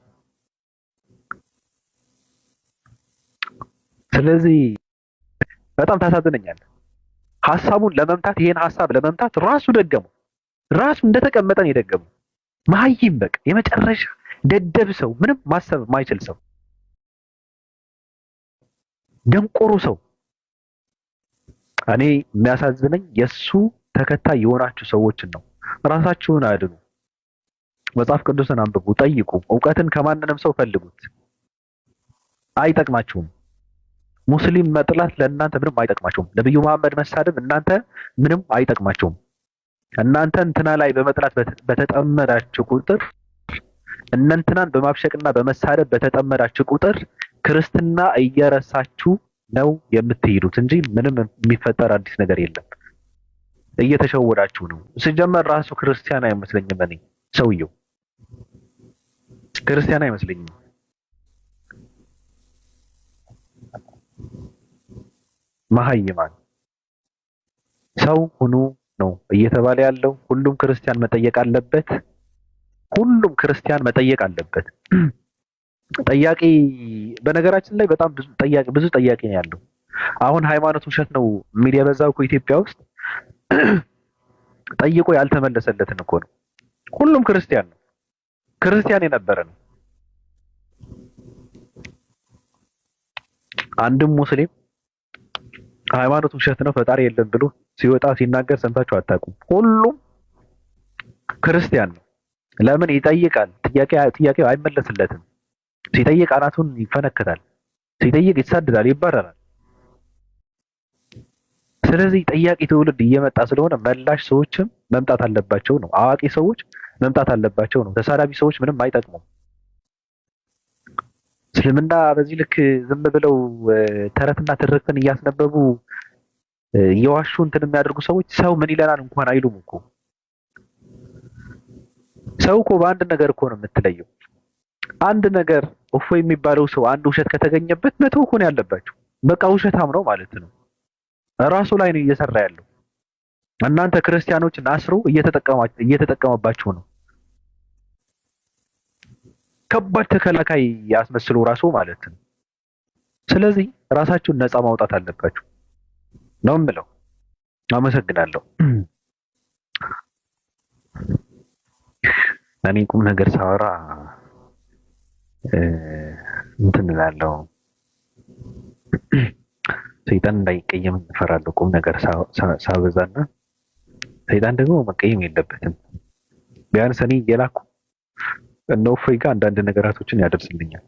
ስለዚህ በጣም ታሳዝነኛለህ። ሐሳቡን ለመምታት ይሄን ሐሳብ ለመምታት ራሱ ደገመው። ራሱ እንደተቀመጠን የደገመው መሀይም በቃ የመጨረሻ ደደብ ሰው፣ ምንም ማሰብ የማይችል ሰው፣ ደንቆሮ ሰው። እኔ የሚያሳዝነኝ የሱ ተከታይ የሆናችሁ ሰዎችን ነው። ራሳችሁን አድኑ። መጽሐፍ ቅዱስን አንብቡ፣ ጠይቁ። እውቀትን ከማንንም ሰው ፈልጉት። አይጠቅማችሁም። ሙስሊም መጥላት ለእናንተ ምንም አይጠቅማችሁም። ነብዩ መሐመድ መሳደብ እናንተ ምንም አይጠቅማችሁም። እናንተ እንትና ላይ በመጥላት በተጠመዳችሁ ቁጥር፣ እነንትናን በማብሸቅና በመሳደብ በተጠመዳችሁ ቁጥር ክርስትና እየረሳችሁ ነው የምትሄዱት እንጂ ምንም የሚፈጠር አዲስ ነገር የለም። እየተሸወዳችሁ ነው። ሲጀመር ራሱ ክርስቲያን አይመስለኝም። እኔ ሰውየው ክርስቲያን አይመስለኝም። መሀይማን ሰው ሁኑ ነው እየተባለ ያለው። ሁሉም ክርስቲያን መጠየቅ አለበት። ሁሉም ክርስቲያን መጠየቅ አለበት። ጠያቂ በነገራችን ላይ በጣም ብዙ ጠያቂ ነው ያለው። አሁን ሃይማኖት ውሸት ነው የሚል የበዛው እኮ ኢትዮጵያ ውስጥ ጠይቆ ያልተመለሰለትን እኮ ነው። ሁሉም ክርስቲያን ነው፣ ክርስቲያን የነበረ ነው። አንድም ሙስሊም ሃይማኖት ውሸት ነው ፈጣሪ የለም ብሎ ሲወጣ ሲናገር ሰምታችሁ አታውቁም። ሁሉም ክርስቲያን ነው። ለምን ይጠይቃል? ጥያቄው አይመለስለትም። ሲጠይቅ አናቱን ይፈነክታል፣ ሲጠይቅ ይሳደዳል፣ ይባረራል። ስለዚህ ጠያቂ ትውልድ እየመጣ ስለሆነ መላሽ ሰዎችም መምጣት አለባቸው ነው። አዋቂ ሰዎች መምጣት አለባቸው ነው። ተሳዳቢ ሰዎች ምንም አይጠቅሙም። እስልምና በዚህ ልክ ዝም ብለው ተረትና ትርክትን እያስነበቡ እየዋሹ እንትን የሚያደርጉ ሰዎች ሰው ምን ይለናል እንኳን አይሉም እኮ። ሰው እኮ በአንድ ነገር እኮ ነው የምትለየው። አንድ ነገር እፎይ የሚባለው ሰው አንድ ውሸት ከተገኘበት መተው እኮ ነው ያለባቸው። በቃ ውሸታም ነው ማለት ነው። ራሱ ላይ ነው እየሰራ ያለው። እናንተ ክርስቲያኖችን አስሮ እየተጠቀመባችሁ ነው። ከባድ ተከላካይ ያስመስሉ ራሱ ማለት ነው። ስለዚህ ራሳችሁን ነፃ ማውጣት አለባችሁ ነው የምለው። አመሰግናለሁ። እኔ ቁም ነገር ሳወራ እንትን እላለሁ፣ ሰይጣን እንዳይቀየም እንፈራለሁ። ቁም ነገር ሳበዛና ሰይጣን ደግሞ መቀየም የለበትም። ቢያንስ እኔ እየላኩ እነ እፎይ ጋር አንዳንድ ነገራቶችን ያደርስልኛል።